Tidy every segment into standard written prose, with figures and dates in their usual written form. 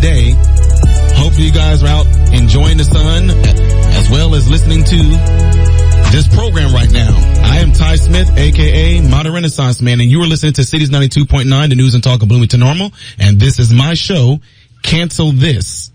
day. Hopefully you guys are out enjoying the sun as well as listening to this program right now. I am Ty Smith, aka Modern Renaissance Man, and you are listening to Cities 92.9, the news and talk of Bloomington Normal, and this is my show, Cancel This.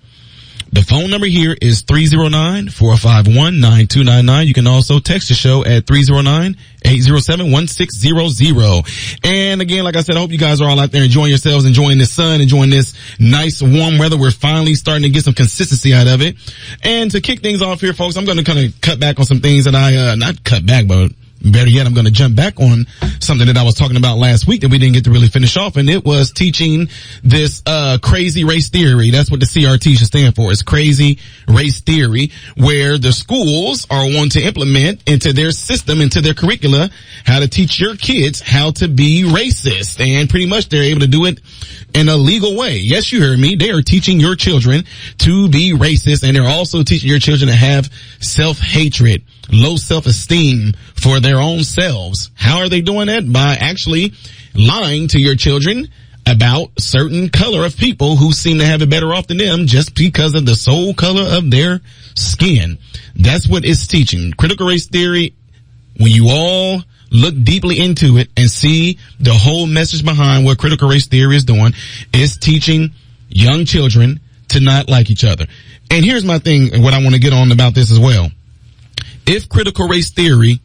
The phone number here is 309-451-9299. You can also text the show at 309-807-1600. And again, like I said, I hope you guys are all out there enjoying yourselves, enjoying the sun, enjoying this nice warm weather. We're finally starting to get some consistency out of it. And to kick things off here, folks, I'm going to kind of cut back on some things that not cut back, but better yet, I'm going to jump back on something that I was talking about last week that we didn't get to really finish off, and it was teaching this crazy race theory. That's what the CRT should stand for. It's crazy race theory, where the schools are wanting to implement into their system, into their curricula, how to teach your kids how to be racist, and pretty much they're able to do it in a legal way. Yes, you heard me. They are teaching your children to be racist, and they're also teaching your children to have self-hatred, low self-esteem for their own selves. How are they doing that? By actually lying to your children about certain color of people who seem to have it better off than them just because of the sole color of their skin. That's what it's teaching. Critical race theory, when you all look deeply into it and see the whole message behind what critical race theory is doing, is teaching young children to not like each other. And here's my thing, and what I want to get on about this as well. If critical race theory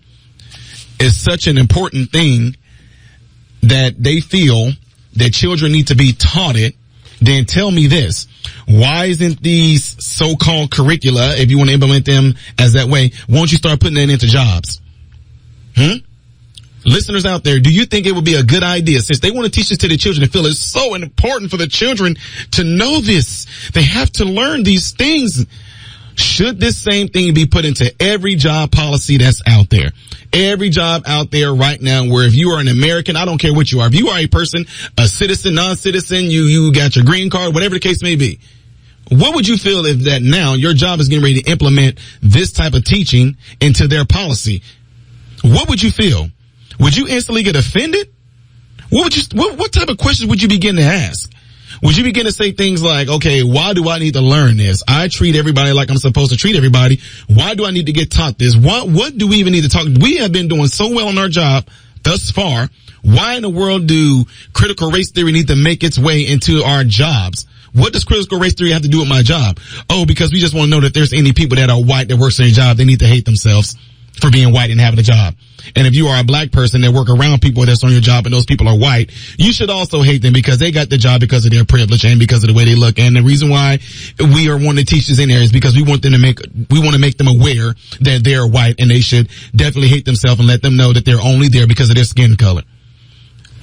is such an important thing that they feel that children need to be taught it, then tell me this. Why isn't these so-called curricula, if you want to implement them as that way, won't you start putting that into jobs? Listeners out there, do you think it would be a good idea, since they want to teach this to the children and feel it's so important for the children to know this? They have to learn these things. Should this same thing be put into every job policy that's out there? Every job out there right now, where if you are an American, I don't care what you are, if you are a person, a citizen, non-citizen, you got your green card, whatever the case may be, what would you feel if that now your job is getting ready to implement this type of teaching into their policy? What would you feel? Would you instantly get offended? What type of questions would you begin to ask? Would you begin to say things like, okay, why do I need to learn this? I treat everybody like I'm supposed to treat everybody. Why do I need to get taught this? What do we even need to talk? We have been doing so well on our job thus far. Why in the world do critical race theory need to make its way into our jobs? What does critical race theory have to do with my job? Oh, because we just want to know that there's any people that are white that works in a job, they need to hate themselves for being white and having a job. And if you are a black person that work around people that's on your job and those people are white, you should also hate them because they got the job because of their privilege and because of the way they look. And the reason why we are wanting to teach this in there is because we want to make them aware that they're white, and they should definitely hate themselves and let them know that they're only there because of their skin color.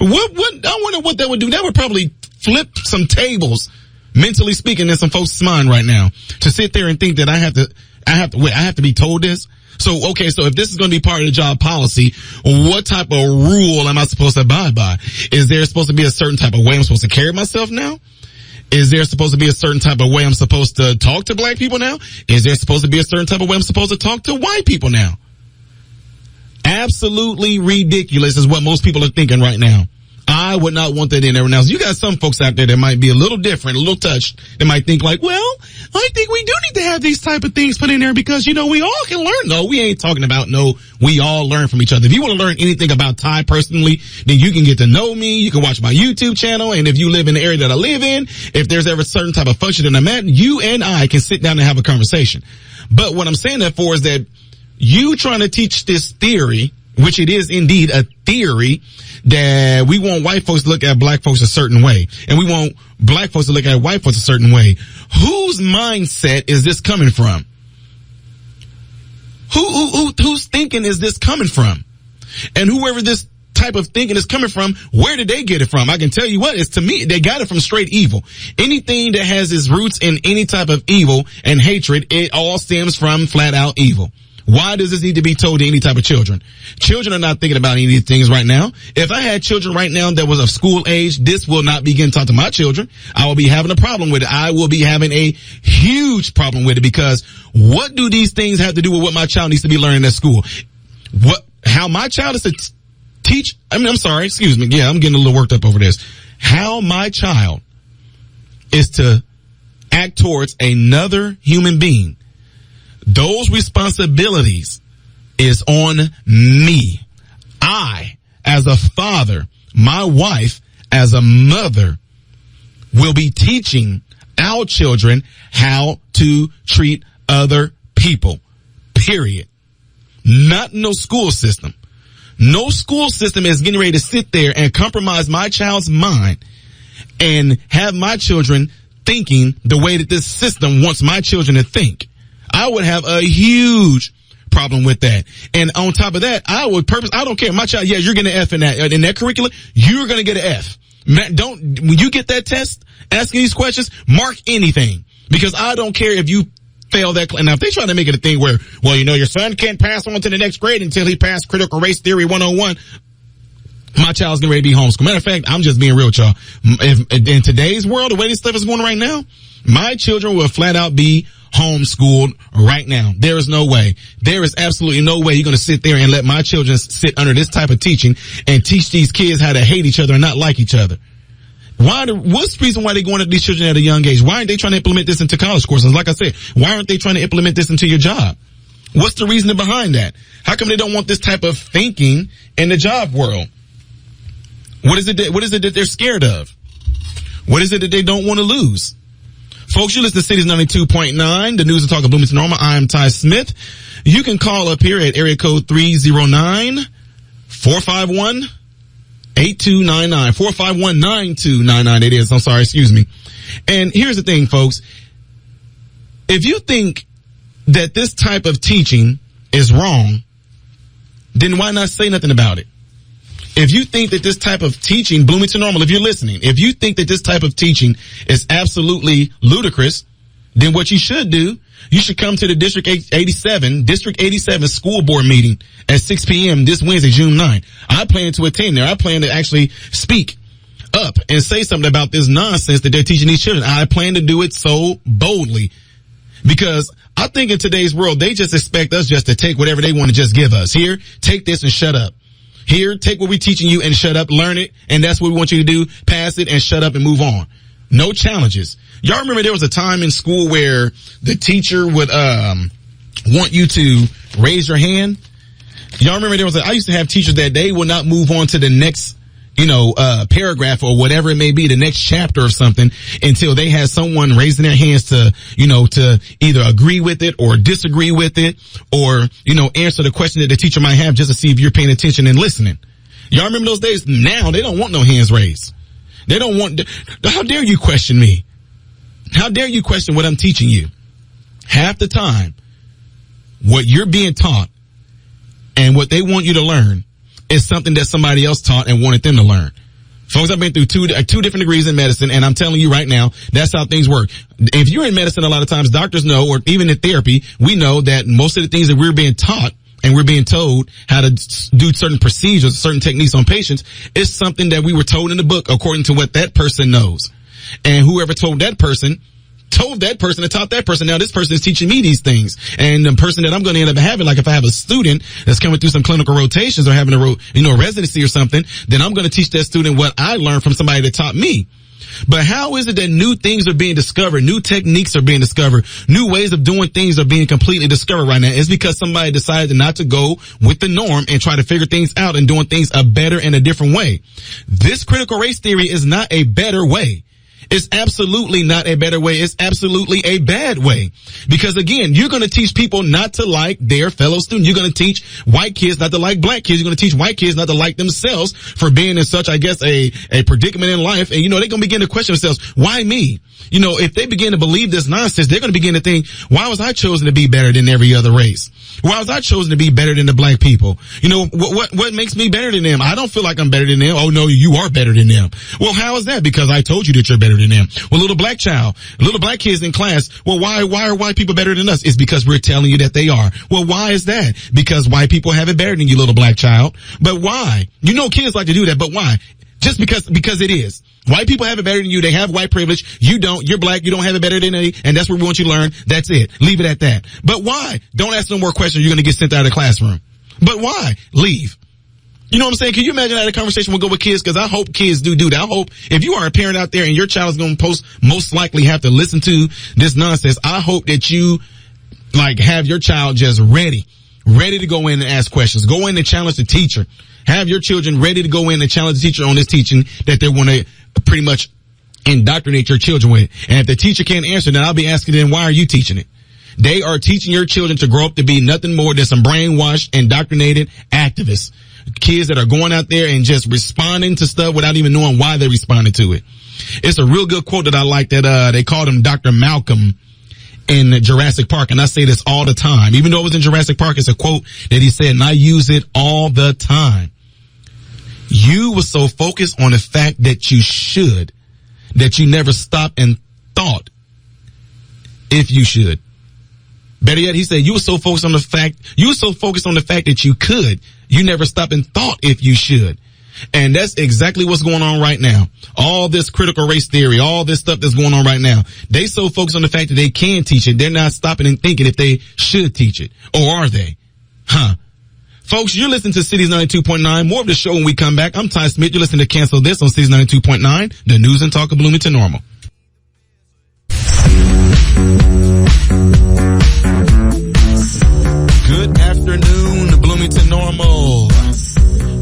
I wonder what that would do. That would probably flip some tables, mentally speaking, in some folks' mind right now, to sit there and think that I have to be told this. So, okay, so if this is going to be part of the job policy, what type of rule am I supposed to abide by? Is there supposed to be a certain type of way I'm supposed to carry myself now? Is there supposed to be a certain type of way I'm supposed to talk to black people now? Is there supposed to be a certain type of way I'm supposed to talk to white people now? Absolutely ridiculous is what most people are thinking right now. I would not want that in there. Now, you got some folks out there that might be a little different, a little touched. They might think like, well, I think we do need to have these type of things put in there because, we all can learn. No, we ain't talking about we all learn from each other. If you want to learn anything about Ty personally, then you can get to know me. You can watch my YouTube channel. And if you live in the area that I live in, if there's ever a certain type of function that I'm at, you and I can sit down and have a conversation. But what I'm saying that for is that you trying to teach this theory, which it is indeed a theory, that we want white folks to look at black folks a certain way, and we want black folks to look at white folks a certain way. Whose mindset is this coming from? Whose thinking is this coming from? And whoever this type of thinking is coming from, where did they get it from? I can tell you what, it's to me, they got it from straight evil. Anything that has its roots in any type of evil and hatred, it all stems from flat out evil. Why does this need to be told to any type of children? Children are not thinking about any of these things right now. If I had children right now that was of school age, this will not be getting taught to my children. I will be having a problem with it. I will be having a huge problem with it, because what do these things have to do with what my child needs to be learning at school? How my child is to teach, excuse me. Yeah, I'm getting a little worked up over this. How my child is to act towards another human being, those responsibilities is on me. I, as a father, my wife, as a mother, will be teaching our children how to treat other people. Period. Not no school system. No school system is getting ready to sit there and compromise my child's mind and have my children thinking the way that this system wants my children to think. I would have a huge problem with that. And on top of that, I don't care. My child, you're getting an F in that curriculum. You're going to get an F. When you get that test asking these questions, mark anything, because I don't care if you fail that. Now, if they try to make it a thing where, well, your son can't pass on to the next grade until he passed critical race theory 101, my child's getting ready to be homeschooled. Matter of fact, I'm just being real with y'all. If, in today's world, the way this stuff is going right now, my children will flat out be homeschooled right now. There is no way. There is absolutely no way you're going to sit there and let my children sit under this type of teaching and teach these kids how to hate each other and not like each other. What's the reason why they're going at these children at a young age? Why aren't they trying to implement this into college courses? Like I said, why aren't they trying to implement this into your job? What's the reason behind that? How come they don't want this type of thinking in the job world? What is it that they're scared of? What is it that they don't want to lose? Folks, you listen to Cities 92.9, the news and talk of Bloomington Normal. I am Ty Smith. You can call up here at area code 309-451-8299, 451-9299. It is. I'm sorry. Excuse me. And here's the thing, folks. If you think that this type of teaching is wrong, then why not say nothing about it? If you think that this type of teaching, Bloomington Normal, if you're listening, if you think that this type of teaching is absolutely ludicrous, then what you should do, you should come to the District 87 school board meeting at 6 p.m. this Wednesday, June 9. I plan to attend there. I plan to actually speak up and say something about this nonsense that they're teaching these children. I plan to do it so boldly because I think in today's world, they just expect us just to take whatever they want to just give us. Here, take this and shut up. Here, take what we're teaching you and shut up, learn it, and that's what we want you to do. Pass it and shut up and move on. No challenges. Y'all remember there was a time in school where the teacher would want you to raise your hand? Y'all remember I used to have teachers that they would not move on to the next, paragraph or whatever it may be, the next chapter or something, until they had someone raising their hands to either agree with it or disagree with it or, answer the question that the teacher might have just to see if you're paying attention and listening. Y'all remember those days? Now they don't want no hands raised. They don't want, how dare you question me? How dare you question what I'm teaching you? Half the time, what you're being taught and what they want you to learn is something that somebody else taught and wanted them to learn. Folks, I've been through two different degrees in medicine, and I'm telling you right now, that's how things work. If you're in medicine, a lot of times doctors know, or even in therapy, we know that most of the things that we're being taught and we're being told how to do certain procedures, certain techniques on patients, is something that we were told in the book according to what that person knows. And whoever told that person and taught that person. Now this person is teaching me these things. And the person that I'm going to end up having, like if I have a student that's coming through some clinical rotations or having a residency or something, then I'm going to teach that student what I learned from somebody that taught me. But how is it that new things are being discovered, new techniques are being discovered, new ways of doing things are being completely discovered right now? It's because somebody decided not to go with the norm and try to figure things out and doing things a better and a different way. This critical race theory is not a better way. It's absolutely not a better way. It's absolutely a bad way. Because again, you're going to teach people not to like their fellow student. You're going to teach white kids not to like black kids. You're going to teach white kids not to like themselves for being in such, I guess, a predicament in life. And, they're going to begin to question themselves, why me? If they begin to believe this nonsense, they're going to begin to think, why was I chosen to be better than every other race? Why was I chosen to be better than the black people? What makes me better than them? I don't feel like I'm better than them. Oh, no, you are better than them. Well, how is that? Because I told you that you're better than them. Well, little black kids in class, well, why are white people better than us? It's because we're telling you that they are. Well, why is that? Because white people have it better than you, little black child. But why? Kids like to do that, but why? Just because it is. White people have it better than you. They have white privilege. You don't. You're black. You don't have it better than any. And that's what we want you to learn. That's it. Leave it at that. But why? Don't ask no more questions. You're going to get sent out of the classroom. But why? Leave. You know what I'm saying? Can you imagine how the conversation will go with kids? Because I hope kids do that. I hope if you are a parent out there and your child is going to most likely have to listen to this nonsense, I hope that you like have your child just ready to go in and ask questions. Go in and challenge the teacher. Have your children ready to go in and challenge the teacher on this teaching that they want to pretty much indoctrinate your children with. And if the teacher can't answer, then I'll be asking them, why are you teaching it? They are teaching your children to grow up to be nothing more than some brainwashed, indoctrinated activists. Kids that are going out there and just responding to stuff without even knowing why they responded to it. It's a real good quote that I like that, they called him Dr. Malcolm in Jurassic Park. And I say this all the time. Even though it was in Jurassic Park, it's a quote that he said, and I use it all the time. You were so focused on the fact that you should, that you never stopped and thought if you should. Better yet, he said, you were so focused on the fact that you could. You never stopped and thought if you should. And that's exactly what's going on right now. All this critical race theory, all this stuff that's going on right now. They so focused on the fact that they can teach it, they're not stopping and thinking if they should teach it. Or are they? Folks, you're listening to Cities 92.9. More of the show when we come back. I'm Ty Smith. You're listening to Cancel This on Cities 92.9, the news and talk of Bloomington Normal. Good afternoon, Bloomington Normal.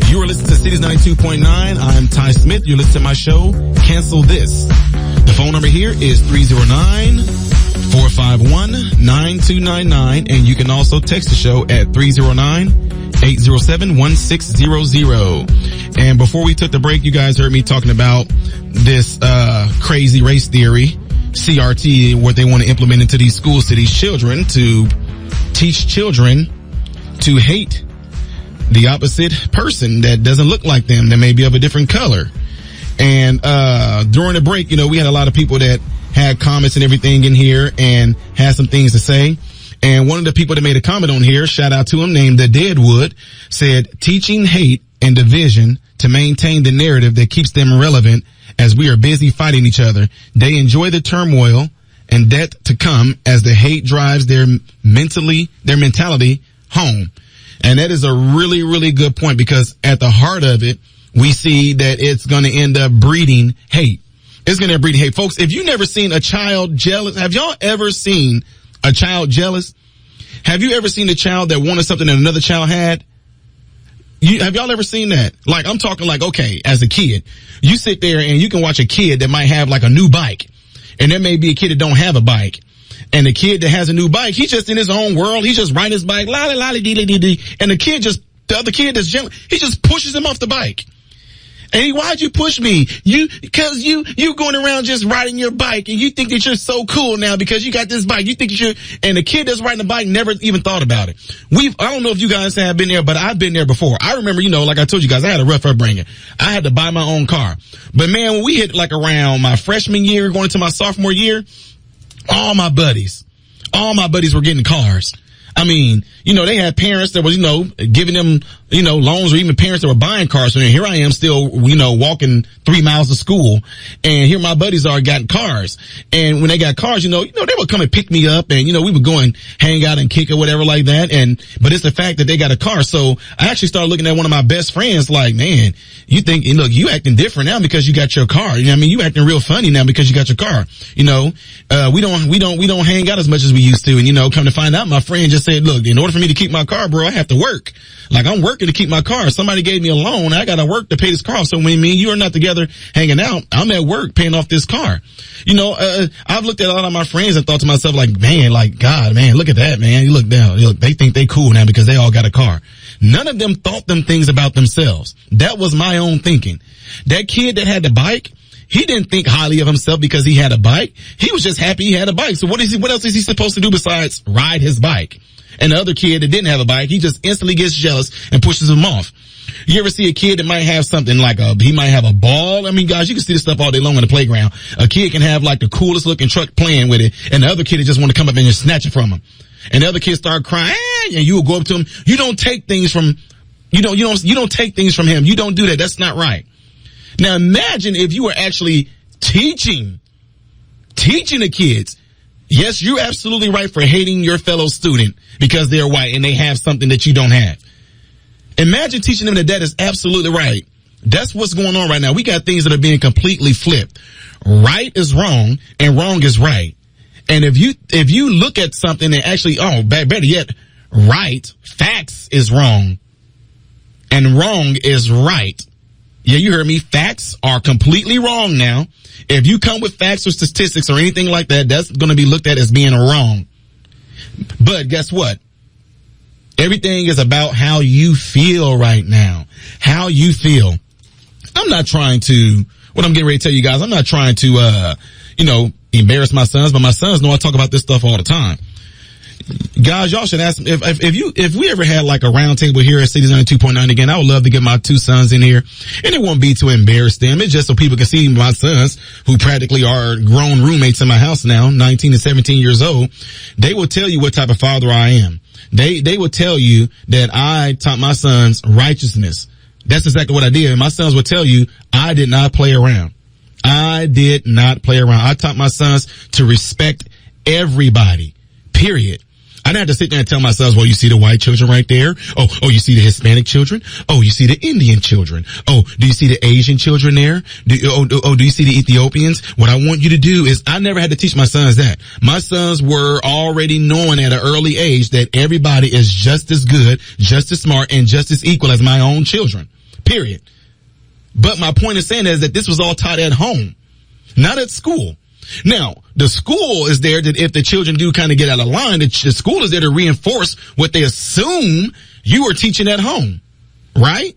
You are listening to Cities 92.9. I'm Ty Smith. You're listening to my show, Cancel This. The phone number here is 309-451-9299, and you can also text the show at 309-807-1600. And before we took the break, you guys heard me talking about this crazy race theory, CRT, what they want to implement into these schools to these children to teach children to hate the opposite person that doesn't look like them, that may be of a different color. And during the break, you know, we had a lot of people that had comments and everything in here and had some things to say. And one of the people that made a comment on here, shout out to him, named the Deadwood, said, teaching hate and division to maintain the narrative that keeps them relevant as we are busy fighting each other. They enjoy the turmoil and death to come as the hate drives their mentality home. And that is a really, really good point, because at the heart of it, we see that it's going to end up breeding hate. It's going to breed hate. Folks, if you've never seen a child jealous, have y'all ever seen a child jealous? Have you ever seen a child that wanted something that another child had? Have y'all ever seen that? Like, I'm talking like, okay, as a kid, you sit there and you can watch a kid that might have like a new bike, and there may be a kid that don't have a bike. And the kid that has a new bike, he's just in his own world. He's just riding his bike, la-la-la-dee-dee-dee-dee. And the other kid that's jealous, he just pushes him off the bike. And why'd you push me? Cause you going around just riding your bike and you think that you're so cool now because you got this bike. You think and the kid that's riding the bike never even thought about it. I don't know if you guys have been there, but I've been there before. I remember, like I told you guys, I had a rough upbringing. I had to buy my own car. But man, when we hit like around my freshman year, going into my sophomore year, all my buddies were getting cars. I mean, they had parents that was, giving them, loans, or even parents that were buying cars. So here I am still, walking 3 miles to school, and here my buddies are getting cars. And when they got cars, they would come and pick me up, and, we would go and hang out and kick or whatever like that. But it's the fact that they got a car. So I actually started looking at one of my best friends like, man, you acting different now because you got your car. You acting real funny now because you got your car. We don't hang out as much as we used to. And, come to find out, my friend just said, look, in order for me to keep my car, bro, I have to work. Like, I'm working to keep my car. Somebody gave me a loan. I got to work to pay this car off. So when me and you are not together hanging out, I'm at work paying off this car. I've looked at a lot of my friends and thought to myself, like, man, like, God, man, look at that, man. You look down. They think they cool now because they all got a car. None of them thought them things about themselves. That was my own thinking. That kid that had the bike, he didn't think highly of himself because he had a bike. He was just happy he had a bike. So what else is he supposed to do besides ride his bike? And the other kid that didn't have a bike, he just instantly gets jealous and pushes him off. You ever see a kid that might have something like he might have a ball? I mean, guys, you can see this stuff all day long on the playground. A kid can have like the coolest looking truck playing with it, and the other kid just want to come up and just snatch it from him. And the other kid start crying, and you will go up to him. You don't take things from, you don't take things from him. You don't do that. That's not right. Now imagine if you were actually teaching the kids. Yes, you're absolutely right for hating your fellow student because they're white and they have something that you don't have. Imagine teaching them that is absolutely right. That's what's going on right now. We got things that are being completely flipped. Right is wrong and wrong is right. And if you look at something and actually, better yet, right, facts is wrong and wrong is right. Yeah, you heard me. Facts are completely wrong now. If you come with facts or statistics or anything like that, that's going to be looked at as being wrong. But guess what? Everything is about how you feel right now. How you feel. I'm not trying to, what I'm getting ready to tell you guys, I'm not trying to, embarrass my sons, but my sons know I talk about this stuff all the time. Guys, y'all should ask them if we ever had like a round table here at Cities 92.9 again, I would love to get my two sons in here. And it won't be to embarrass them. It's just so people can see my sons, who practically are grown roommates in my house now, 19 and 17 years old. They will tell you what type of father I am. They will tell you that I taught my sons righteousness. That's exactly what I did. And my sons will tell you I did not play around. I did not play around. I taught my sons to respect everybody, period. I didn't have to sit there and tell my sons, well, you see the white children right there? Oh, you see the Hispanic children? Oh, you see the Indian children? Oh, do you see the Asian children there? Do you see the Ethiopians? What I want you to do is, I never had to teach my sons that. My sons were already knowing at an early age that everybody is just as good, just as smart, and just as equal as my own children, period. But my point of saying is that this was all taught at home, not at school. Now, the school is there that if the children do kind of get out of line, the school is there to reinforce what they assume you are teaching at home, right?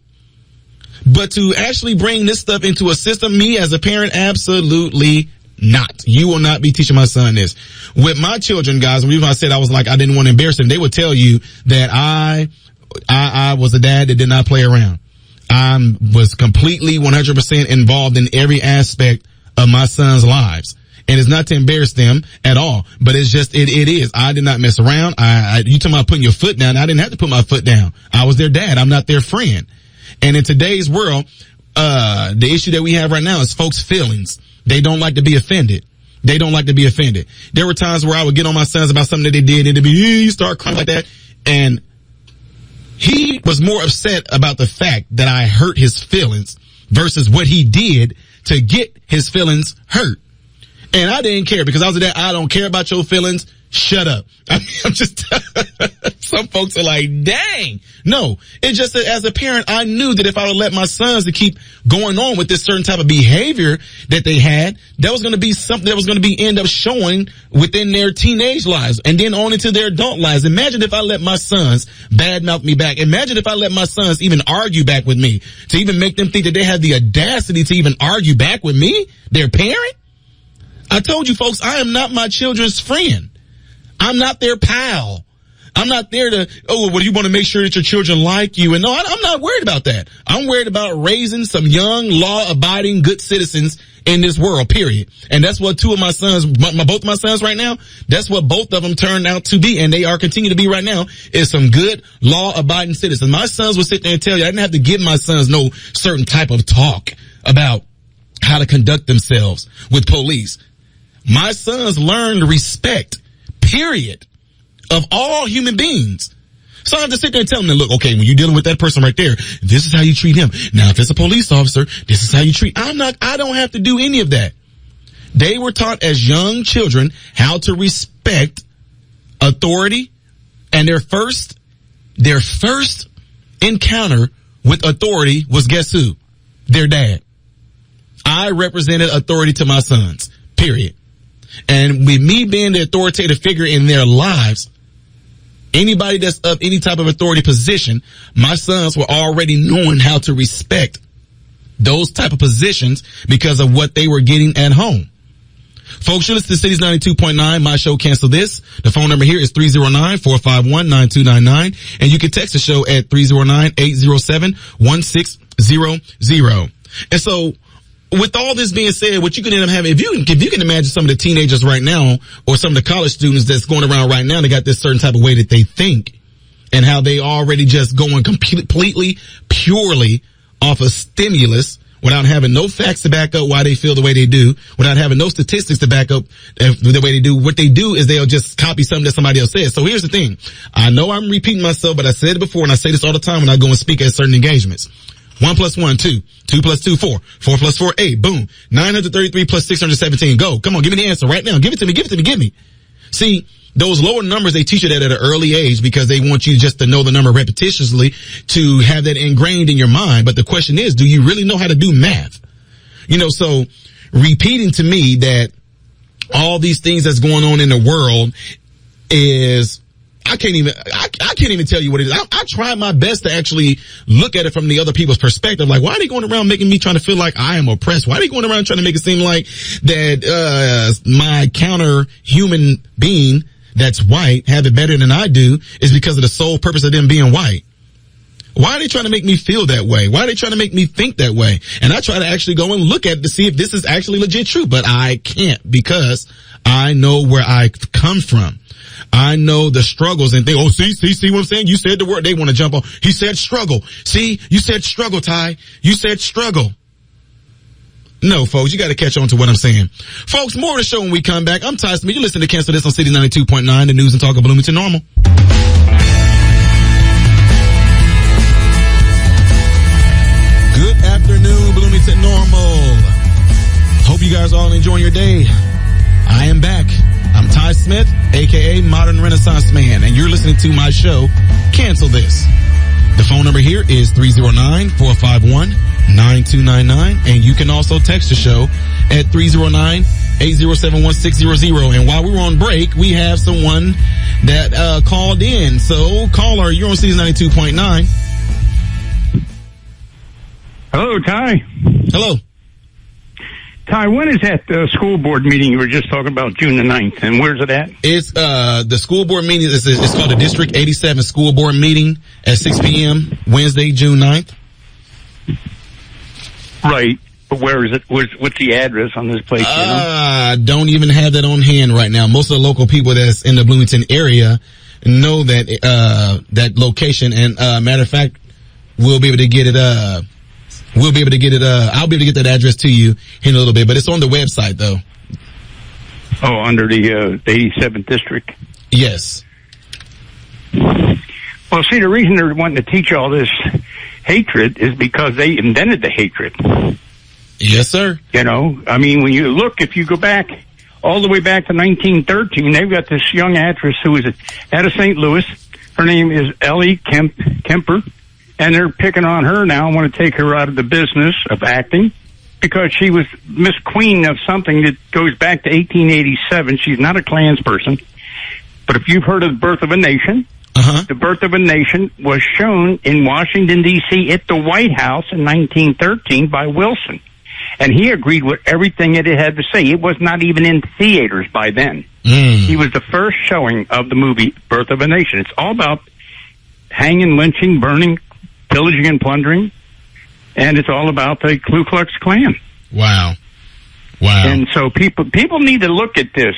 But to actually bring this stuff into a system, me as a parent, absolutely not. You will not be teaching my son this. With my children, guys, the reason I said I was like, I didn't want to embarrass them, they would tell you that I was a dad that did not play around. I was completely 100% involved in every aspect of my son's lives. And it's not to embarrass them at all, but it's just, it is. I did not mess around. You talking about putting your foot down. I didn't have to put my foot down. I was their dad. I'm not their friend. And in today's world, the issue that we have right now is folks' feelings. They don't like to be offended. They don't like to be offended. There were times where I would get on my sons about something that they did and they'd be, you start crying like that. And he was more upset about the fact that I hurt his feelings versus what he did to get his feelings hurt. And I didn't care because I was that I don't care about your feelings. Shut up. I mean, I'm just, some folks are like, dang. No, it's just that as a parent, I knew that if I would let my sons to keep going on with this certain type of behavior that they had, that was going to be something that was going to be end up showing within their teenage lives and then on into their adult lives. Imagine if I let my sons badmouth me back. Imagine if I let my sons even argue back with me, to even make them think that they have the audacity to even argue back with me, their parent. I told you folks, I am not my children's friend. I'm not their pal. I'm not there to, you want to make sure that your children like you. And no, I'm not worried about that. I'm worried about raising some young, law-abiding, good citizens in this world, period. And that's what two of my sons, both my sons right now, that's what both of them turned out to be, and they are continue to be right now, is some good, law-abiding citizens. My sons will sit there and tell you, I didn't have to give my sons no certain type of talk about how to conduct themselves with police. My sons learned respect, period, of all human beings. So I have to sit there and tell them, look, okay, when you're dealing with that person right there, this is how you treat him. Now, if it's a police officer, this is how you treat. I don't have to do any of that. They were taught as young children how to respect authority, and their first encounter with authority was, guess who? Their dad. I represented authority to my sons, period. And with me being the authoritative figure in their lives, anybody that's of any type of authority position, my sons were already knowing how to respect those type of positions because of what they were getting at home. Folks, you listen to Cities 92.9, my show, Cancel This. The phone number here is 309-451-9299, and you can text the show at 309-807-1600. And so, with all this being said, what you can end up having, if you can imagine some of the teenagers right now, or some of the college students that's going around right now, they got this certain type of way that they think, and how they already just going completely, purely off of stimulus, without having no facts to back up why they feel the way they do, without having no statistics to back up the way they do. What they do is they'll just copy something that somebody else says. So here's the thing. I know I'm repeating myself, but I said it before, and I say this all the time when I go and speak at certain engagements. 1 + 1, 2. 2 + 2, 4. 4 + 4, 8. Boom. 933 + 617. Go. Come on, give me the answer right now. Give it to me. Give it to me. Give me. See, those lower numbers, they teach you that at an early age because they want you just to know the number repetitiously to have that ingrained in your mind. But the question is, do you really know how to do math? You know, so repeating to me that all these things that's going on in the world is, I can't even tell you what it is. I try my best to actually look at it from the other people's perspective. Like, why are they going around making me trying to feel like I am oppressed? Why are they going around trying to make it seem like that, my counter human being that's white have it better than I do is because of the sole purpose of them being white? Why are they trying to make me feel that way? Why are they trying to make me think that way? And I try to actually go and look at it to see if this is actually legit true, but I can't because I know where I come from. I know the struggles and think, oh, see what I'm saying? You said the word they want to jump on. He said struggle. See, you said struggle, Ty. You said struggle. No, folks, you got to catch on to what I'm saying. Folks, more of the show when we come back. I'm Ty Smith. You listen to Cancel This on City 92.9, the news and talk of Bloomington Normal. Good afternoon, Bloomington Normal. Hope you guys are all enjoying your day. I am back. I'm Ty Smith, a.k.a. Modern Renaissance Man, and you're listening to my show, Cancel This. The phone number here is 309-451-9299, and you can also text the show at 309-807-1600. And while we were on break, we have someone that called in. So, caller, you're on Season 92.9. Hello, Ty. Hello. Ty, when is that school board meeting you were just talking about, June the 9th, and where's it at? It's the school board meeting. It's called the District 87 School Board Meeting at 6 p.m. Wednesday, June 9th. Right. But where is it? What's the address on this place? I don't even have that on hand right now. Most of the local people that's in the Bloomington area know that that location, and matter of fact, we'll be able to get it. I'll be able to get that address to you in a little bit, but it's on the website though. Oh, under the 87th district? Yes. Well, see, the reason they're wanting to teach all this hatred is because they invented the hatred. Yes, sir. You know, I mean, when you look, if you go back all the way back to 1913, they've got this young actress who is out of St. Louis. Her name is Ellie Kemper. And they're picking on her now and want to take her out of the business of acting because she was Miss Queen of something that goes back to 1887. She's not a Klans person. But if you've heard of The Birth of a Nation, The Birth of a Nation was shown in Washington, D.C. at the White House in 1913 by Wilson. And he agreed with everything that it had to say. It was not even in theaters by then. He was the first showing of the movie Birth of a Nation. It's all about hanging, lynching, burning, pillaging and plundering, and it's all about the Ku Klux Klan. Wow. And so people need to look at this.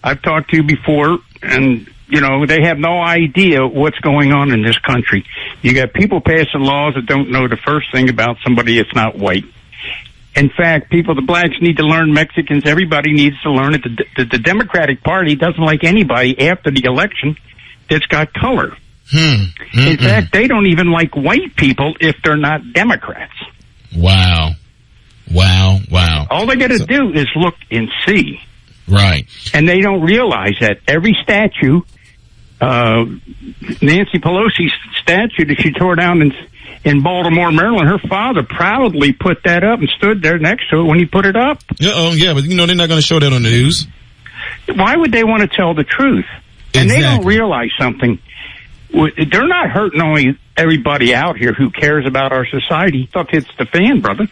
I've talked to you before, and, you know, they have no idea what's going on in this country. You got people passing laws that don't know the first thing about somebody that's not white. In fact, the blacks need to learn, Mexicans, everybody needs to learn that the Democratic Party doesn't like anybody after the election that's got color. In fact, they don't even like white people if they're not Democrats. Wow. All they got to do is look and see. Right. And they don't realize that every statue, Nancy Pelosi's statue that she tore down in Baltimore, Maryland, her father proudly put that up and stood there next to it when he put it up. Yeah, but you know they're not going to show that on the news. Why would they want to tell the truth? And they don't realize something. They're not hurting only everybody out here who cares about our society. Stuff hits the fan, brother.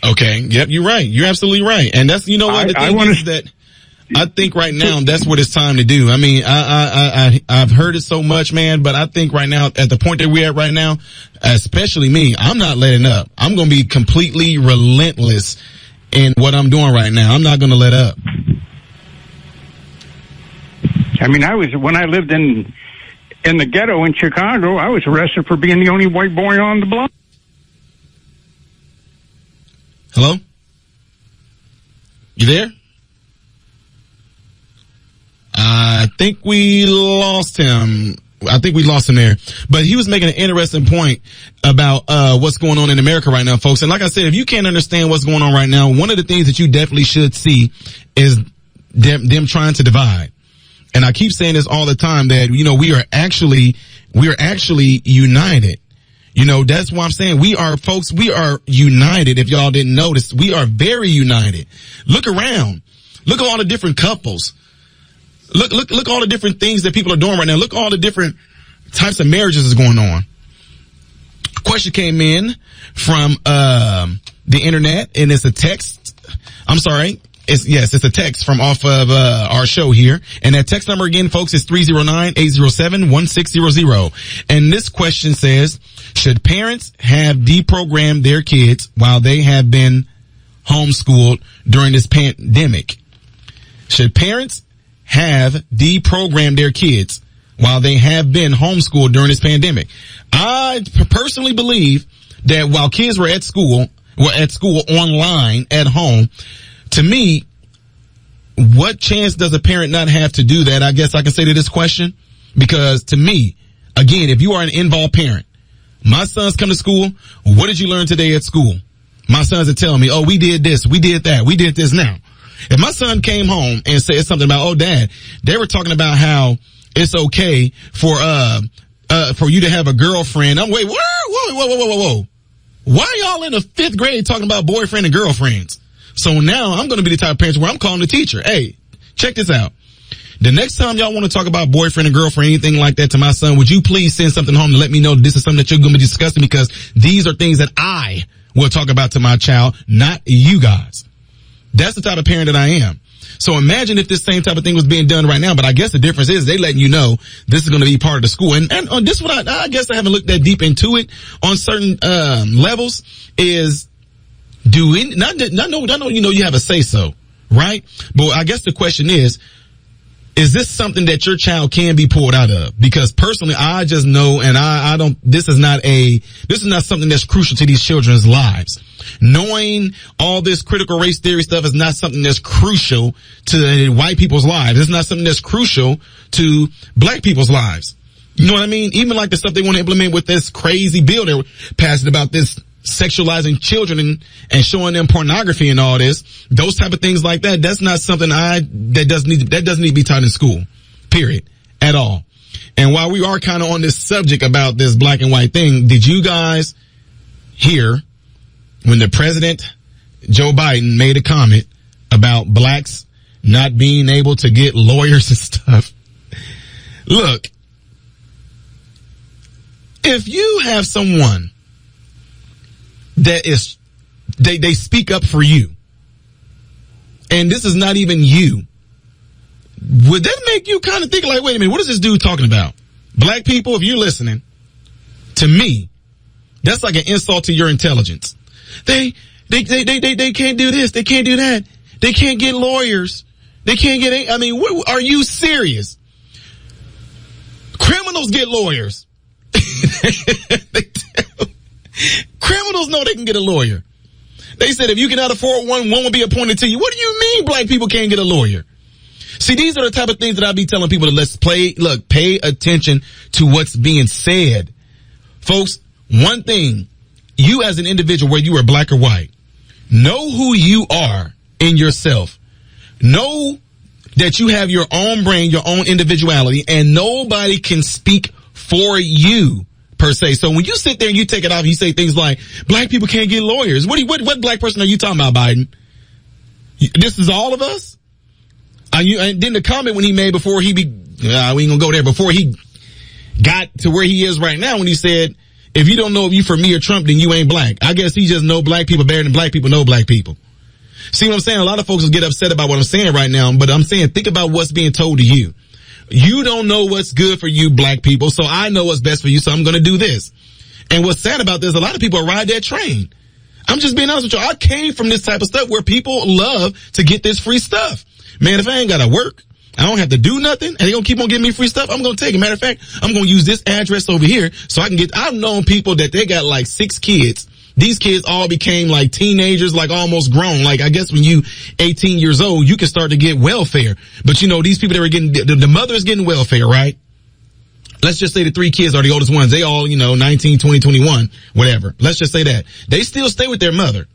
Okay. Yep. You're right. You're absolutely right. And that's, you know what, the thing is that I think right now that's what it's time to do. I mean, I've heard it so much, man, but I think right now, at the point that we're at right now, especially me, I'm not letting up. I'm going to be completely relentless in what I'm doing right now. I'm not going to let up. I mean, when I lived in the ghetto in Chicago, I was arrested for being the only white boy on the block. Hello? You there? I think we lost him. There. But he was making an interesting point about what's going on in America right now, folks. And like I said, if you can't understand what's going on right now, one of the things that you definitely should see is them trying to divide. And I keep saying this all the time that, you know, we are actually united. You know, that's why I'm saying we are united. If y'all didn't notice, we are very united. Look around. Look at all the different couples. Look all the different things that people are doing right now. Look all the different types of marriages that's going on. A question came in from the internet, and it's a text. I'm sorry. It's a text from off of our show here. And that text number again, folks, is 309-807-1600. And this question says, should parents have deprogrammed their kids while they have been homeschooled during this pandemic? Should parents have deprogrammed their kids while they have been homeschooled during this pandemic? I personally believe that while kids were at school online at home, to me, what chance does a parent not have to do that? I guess I can say to this question, because to me, again, if you are an involved parent, my sons come to school. What did you learn today at school? My sons are telling me, oh, we did this, we did that, we did this now. If my son came home and said something about, oh, Dad, they were talking about how it's okay for you to have a girlfriend. I'm wait, whoa. Why y'all in the 5th grade talking about boyfriend and girlfriends? So now I'm going to be the type of parent where I'm calling the teacher. Hey, check this out. The next time y'all want to talk about boyfriend and girlfriend, anything like that to my son, would you please send something home to let me know that this is something that you're going to be discussing, because these are things that I will talk about to my child, not you guys. That's the type of parent that I am. So imagine if this same type of thing was being done right now, but I guess the difference is they letting you know this is going to be part of the school. And on this one, I guess I haven't looked that deep into it on certain levels, is not know, you know, you have a say so, right? But I guess the question is this something that your child can be pulled out of? Because personally, I just know, and I don't, this is not something that's crucial to these children's lives. Knowing all this critical race theory stuff is not something that's crucial to white people's lives. It's not something that's crucial to black people's lives. You know what I mean? Even like the stuff they want to implement with this crazy bill they're passing about this sexualizing children and showing them pornography and all this, those type of things like that. That's not something that doesn't need to be taught in school, period, at all. And while we are kind of on this subject about this black and white thing, did you guys hear when the president, Joe Biden, made a comment about blacks not being able to get lawyers and stuff? Look, if you have someone that is, they speak up for you, and this is not even you, would that make you kind of think like, wait a minute, what is this dude talking about? Black people, if you're listening, to me, that's like an insult to your intelligence. They can't do this, they can't do that, they can't get lawyers, they can't get, I mean, are you serious? Criminals get lawyers. Criminals know they can get a lawyer. They said if you cannot afford one will be appointed to you. What do you mean black people can't get a lawyer? See, these are the type of things that I be telling people to pay attention to what's being said. Folks, one thing, you as an individual, whether you are black or white, know who you are in yourself. Know that you have your own brain, your own individuality, and nobody can speak for you, per se. So when you sit there and you take it off, you say things like, black people can't get lawyers. What black person are you talking about, Biden? This is all of us? And then the comment when he made before we ain't gonna go there, before he got to where he is right now, when he said, if you don't know if you for me or Trump, then you ain't black. I guess he just know black people better than black people know black people. See what I'm saying? A lot of folks will get upset about what I'm saying right now, but I'm saying think about what's being told to you. You don't know what's good for you, black people, so I know what's best for you, so I'm gonna do this. And what's sad about this, a lot of people ride that train. I'm just being honest with you. I came from this type of stuff where people love to get this free stuff. Man, if I ain't gotta work, I don't have to do nothing, and they gonna keep on giving me free stuff, I'm gonna take it. Matter of fact, I'm gonna use this address over here so I can get, I've known people that they got like 6 kids These kids all became like teenagers, like almost grown. Like, I guess when you 18 years old, you can start to get welfare. But you know, these people that were getting, the mother is getting welfare, right? Let's just say the 3 kids are the oldest ones. They all, 19, 20, 21, whatever. Let's just say that. They still stay with their mother.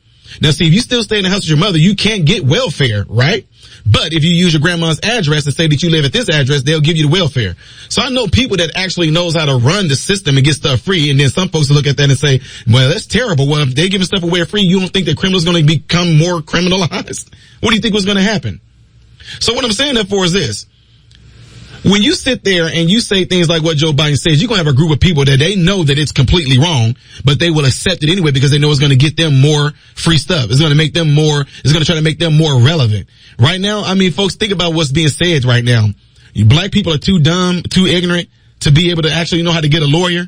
Now see, if you still stay in the house with your mother, you can't get welfare, right? But if you use your grandma's address and say that you live at this address, they'll give you the welfare. So I know people that actually knows how to run the system and get stuff free, and then some folks look at that and say, well, that's terrible. Well, if they're giving stuff away free, you don't think that criminals are going to become more criminalized? What do you think was going to happen? So what I'm saying that for is this. When you sit there and you say things like what Joe Biden says, you're going to have a group of people that they know that it's completely wrong, but they will accept it anyway because they know it's going to get them more free stuff. It's going to make them more, it's going to try to make them more relevant. Right now, I mean, folks, think about what's being said right now. Black people are too dumb, too ignorant to be able to actually know how to get a lawyer.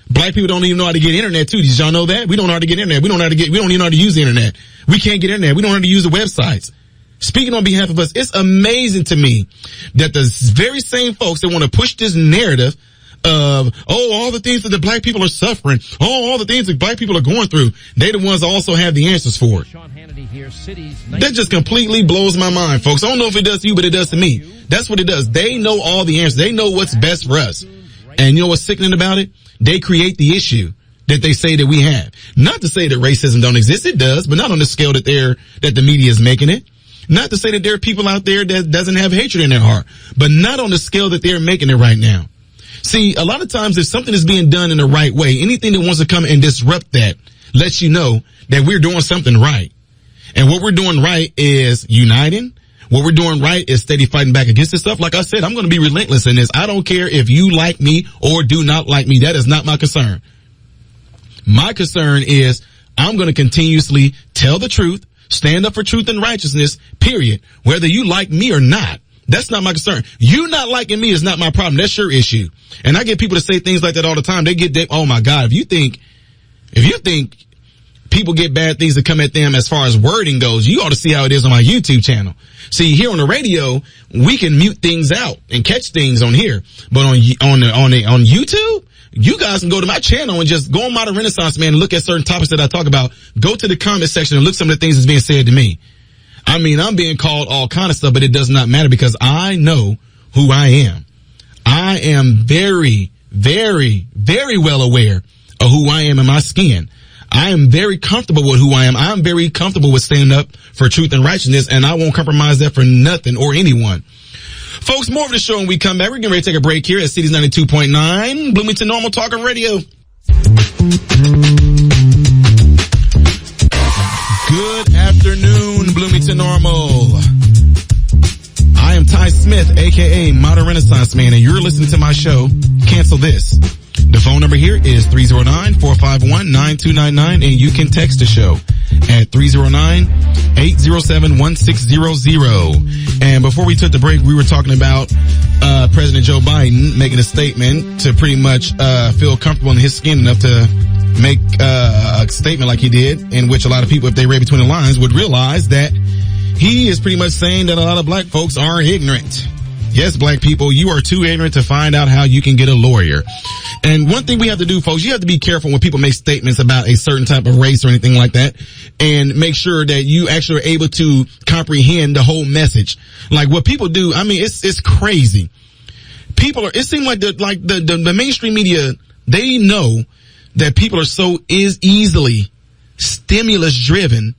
Black people don't even know how to get internet too. Did y'all know that? We don't know how to get internet. We don't even know how to use the internet. We can't get internet. We don't know how to use the websites. Speaking on behalf of us, it's amazing to me that the very same folks that want to push this narrative of, all the things that the black people are suffering, all the things that black people are going through, they the ones that also have the answers for it. That just completely blows my mind, folks. I don't know if it does to you, but it does to me. That's what it does. They know all the answers. They know what's best for us. And you know what's sickening about it? They create the issue that they say that we have. Not to say that racism don't exist. It does, but not on the scale that the media is making it. Not to say that there are people out there that doesn't have hatred in their heart, but not on the scale that they're making it right now. See, a lot of times if something is being done in the right way, anything that wants to come and disrupt that lets you know that we're doing something right. And what we're doing right is uniting. What we're doing right is steady fighting back against this stuff. Like I said, I'm going to be relentless in this. I don't care if you like me or do not like me. That is not my concern. My concern is I'm going to continuously tell the truth, stand up for truth and righteousness, period. Whether you like me or not, that's not my concern. You not liking me is not my problem. That's your issue. And I get people to say things like that all the time. They get, oh my God, if you think people get bad things that come at them as far as wording goes, you ought to see how it is on my YouTube channel. See, here on the radio, we can mute things out and catch things on here. But on YouTube, you guys can go to my channel and just go on Modern Renaissance Man and look at certain topics that I talk about. Go to the comment section and look at some of the things that's being said to me. I mean, I'm being called all kind of stuff, but it does not matter because I know who I am. I am very, very, very well aware of who I am in my skin. I am very comfortable with who I am. I'm very comfortable with standing up for truth and righteousness, and I won't compromise that for nothing or anyone. Folks, more of the show when we come back. We're getting ready to take a break here at Cities 92.9, Bloomington Normal Talking Radio. Good afternoon, Bloomington Normal. I am Ty Smith, a.k.a. Modern Renaissance Man, and you're listening to my show, Cancel This. The phone number here is 309-451-9299, and you can text the show at 309-807-1600. And before we took the break, we were talking about President Joe Biden making a statement to pretty much feel comfortable in his skin enough to make a statement like he did, in which a lot of people, if they read between the lines, would realize that he is pretty much saying that a lot of black folks are ignorant. Yes, black people, you are too ignorant to find out how you can get a lawyer. And one thing we have to do, folks, you have to be careful when people make statements about a certain type of race or anything like that, and make sure that you actually are able to comprehend the whole message. Like what people do, I mean, it's crazy. It seems like the mainstream media, they know that people are so easily stimulus driven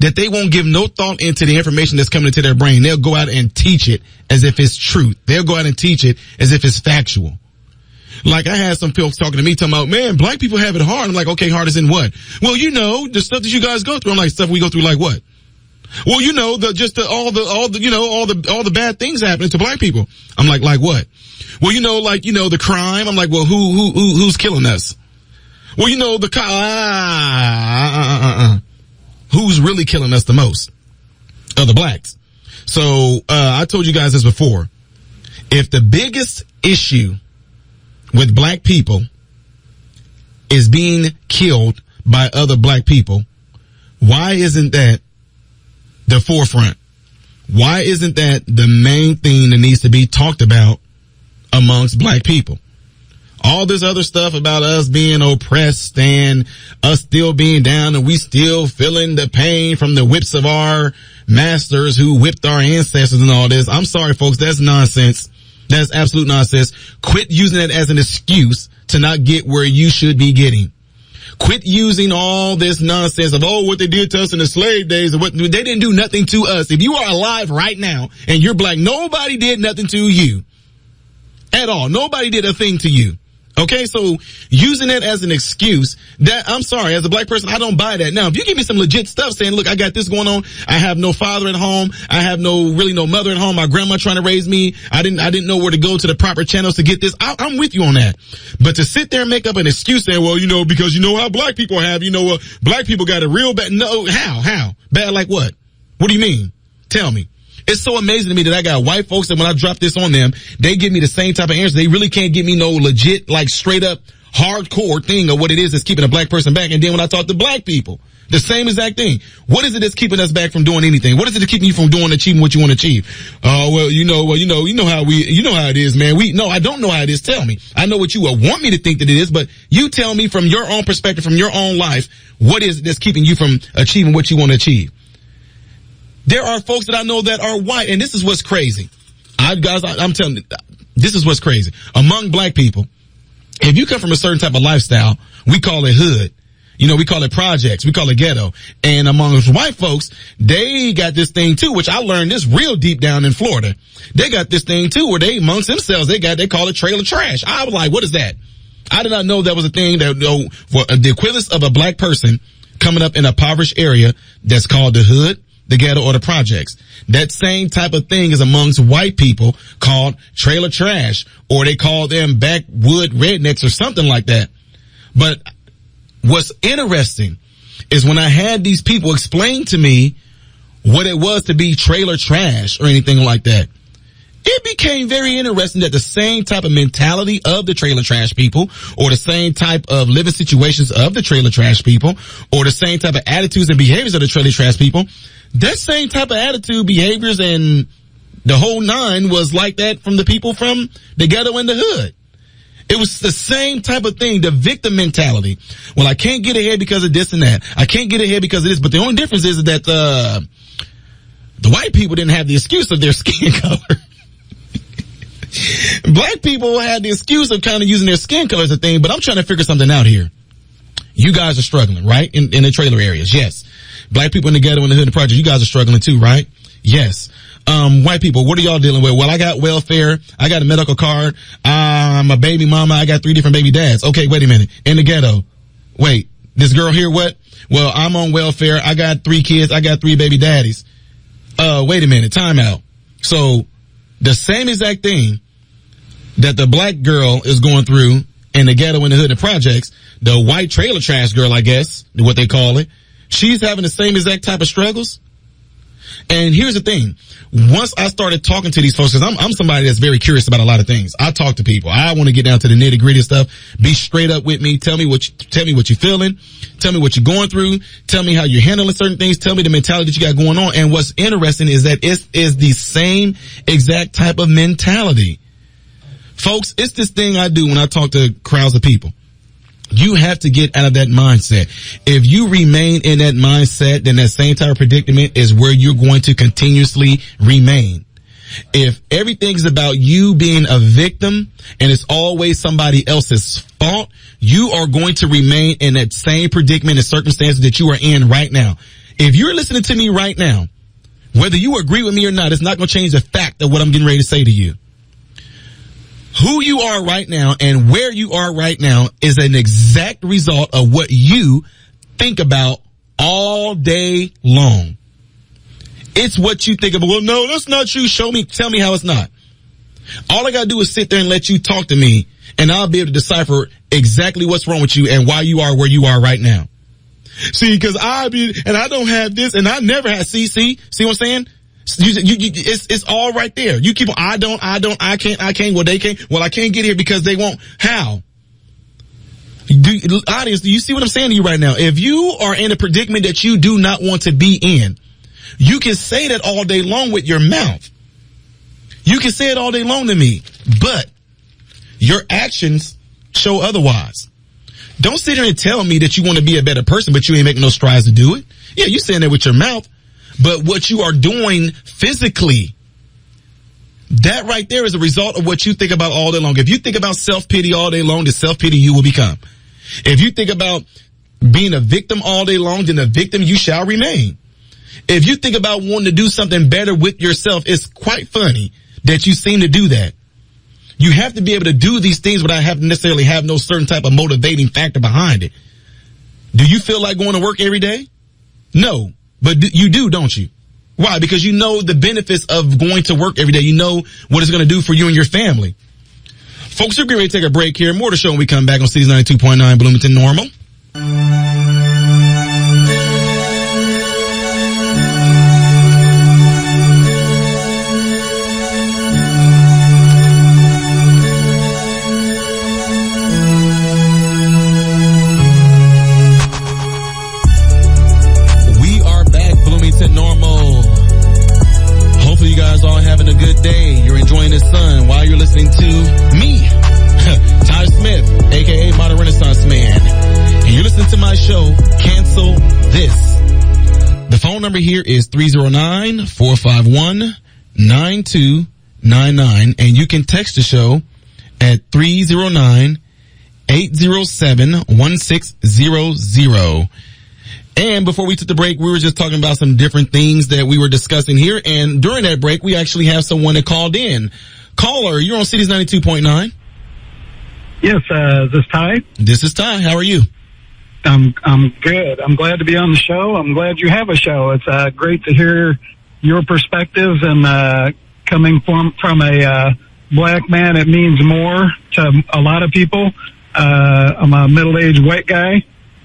that they won't give no thought into the information that's coming into their brain. They'll go out and teach it as if it's truth. They'll go out and teach it as if it's factual. Like I had some folks talking to me talking about, man, black people have it hard. I'm like, okay, hard as in what? Well, you know, the stuff that you guys go through. I'm like, stuff we go through like what? Well, you know, all the bad things happening to black people. I'm like what? Well, you know, the crime. I'm like, well, who's killing us? Well, you know, who's really killing us the most? The blacks. So, I told you guys this before. If the biggest issue with black people is being killed by other black people, why isn't that the forefront? Why isn't that the main thing that needs to be talked about amongst black people? All this other stuff about us being oppressed and us still being down and we still feeling the pain from the whips of our masters who whipped our ancestors and all this. I'm sorry, folks. That's nonsense. That's absolute nonsense. Quit using it as an excuse to not get where you should be getting. Quit using all this nonsense of, oh, what they did to us in the slave days and what they didn't do nothing to us. If you are alive right now and you're black, nobody did nothing to you at all. Nobody did a thing to you. Okay, so using it as an excuse, that, I'm sorry, as a black person, I don't buy that. Now, if you give me some legit stuff saying, look, I got this going on, I have no father at home, I have no mother at home, my grandma trying to raise me, I didn't know where to go to the proper channels to get this, I'm with you on that. But to sit there and make up an excuse saying, well, because you know how black people have, black people got it real bad. No, how? Bad like what? What do you mean? Tell me. It's so amazing to me that I got white folks that when I drop this on them, they give me the same type of answer. They really can't give me no legit, like straight up hardcore thing of what it is that's keeping a black person back. And then when I talk to black people, the same exact thing. What is it that's keeping us back from doing anything? What is it that's keeping you from achieving what you want to achieve? Oh, you know how it is, man. No, I don't know how it is. Tell me. I know what you want me to think that it is, but you tell me from your own perspective, from your own life, what is it that's keeping you from achieving what you want to achieve? There are folks that I know that are white, and this is what's crazy. I'm telling you, this is what's crazy. Among black people, if you come from a certain type of lifestyle, we call it hood. We call it projects. We call it ghetto. And among white folks, they got this thing too, which I learned this real deep down in Florida. They got this thing too where they amongst themselves, they call it trailer trash. I was like, what is that? I did not know that was a thing that, for the equivalence of a black person coming up in a impoverished area that's called the hood, the ghetto, or the projects. That same type of thing is amongst white people called trailer trash, or they call them backwood rednecks or something like that. But what's interesting is when I had these people explain to me what it was to be trailer trash or anything like that, it became very interesting that the same type of mentality of the trailer trash people, or the same type of living situations of the trailer trash people, or the same type of attitudes and behaviors of the trailer trash people, that same type of attitude, behaviors, and the whole nine was like that from the people from the ghetto and the hood. It was the same type of thing, the victim mentality. Well, I can't get ahead because of this and that. I can't get ahead because of this. But the only difference is that the white people didn't have the excuse of their skin color. Black people had the excuse of kind of using their skin color as a thing, but I'm trying to figure something out here. You guys are struggling, right? In the trailer areas, yes. Black people in the ghetto and the hood and the project, you guys are struggling too, right? Yes. White people, what are y'all dealing with? Well, I got welfare. I got a medical card. I'm a baby mama. I got 3 different baby dads. Okay, wait a minute. In the ghetto. Wait, this girl here, what? Well, I'm on welfare. I got 3 kids. I got 3 baby daddies. Wait a minute. Time out. So the same exact thing that the black girl is going through in the ghetto and the hood and projects, the white trailer trash girl, I guess, what they call it, she's having the same exact type of struggles. And here's the thing. Once I started talking to these folks, because I'm somebody that's very curious about a lot of things. I talk to people. I want to get down to the nitty gritty stuff. Be straight up with me. Tell me what you're feeling. Tell me what you're going through. Tell me how you're handling certain things. Tell me the mentality that you got going on. And what's interesting is that it is the same exact type of mentality. Folks, it's this thing I do when I talk to crowds of people. You have to get out of that mindset. If you remain in that mindset, then that same type of predicament is where you're going to continuously remain. If everything's about you being a victim and it's always somebody else's fault, you are going to remain in that same predicament and circumstances that you are in right now. If you're listening to me right now, whether you agree with me or not, it's not going to change the fact of what I'm getting ready to say to you. Who you are right now and where you are right now is an exact result of what you think about all day long. It's what you think about. Well, no, that's not true. Show me, tell me how it's not. All I gotta do is sit there and let you talk to me, and I'll be able to decipher exactly what's wrong with you and why you are where you are right now. See, because I don't have this, and I never had. See what I'm saying? It's all right there. You keep on, I can't, well, they can't, well, I can't get here because they won't. How? Audience, do you see what I'm saying to you right now? If you are in a predicament that you do not want to be in, you can say that all day long with your mouth. You can say it all day long to me, but your actions show otherwise. Don't sit here and tell me that you want to be a better person, but you ain't making no strides to do it. Yeah, you saying that with your mouth, but what you are doing physically, that right there is a result of what you think about all day long. If you think about self-pity all day long, the self-pity you will become. If you think about being a victim all day long, then a victim you shall remain. If you think about wanting to do something better with yourself, it's quite funny that you seem to do that. You have to be able to do these things without having to necessarily have no certain type of motivating factor behind it. Do you feel like going to work every day? No, but you do, don't you? Why? Because you know the benefits of going to work every day. You know what it's going to do for you and your family. Folks, we're getting ready to take a break here. More to show when we come back on Cities 92.9 Bloomington Normal. Normal. Hopefully you guys all having a good day. You're enjoying the sun while you're listening to me, Ty Smith, aka Modern Renaissance Man. And you're listening to my show, Cancel This. The phone number here is 309-451-9299. And you can text the show at 309-807-1600. And before we took the break, we were just talking about some different things that we were discussing here. And during that break, we actually have someone that called in. Caller, you're on Cities 92.9. Yes, is this Ty? This is Ty. How are you? I'm good. I'm glad to be on the show. I'm glad you have a show. It's great to hear your perspectives, and coming from a black man, it means more to a lot of people. I'm a middle-aged white guy.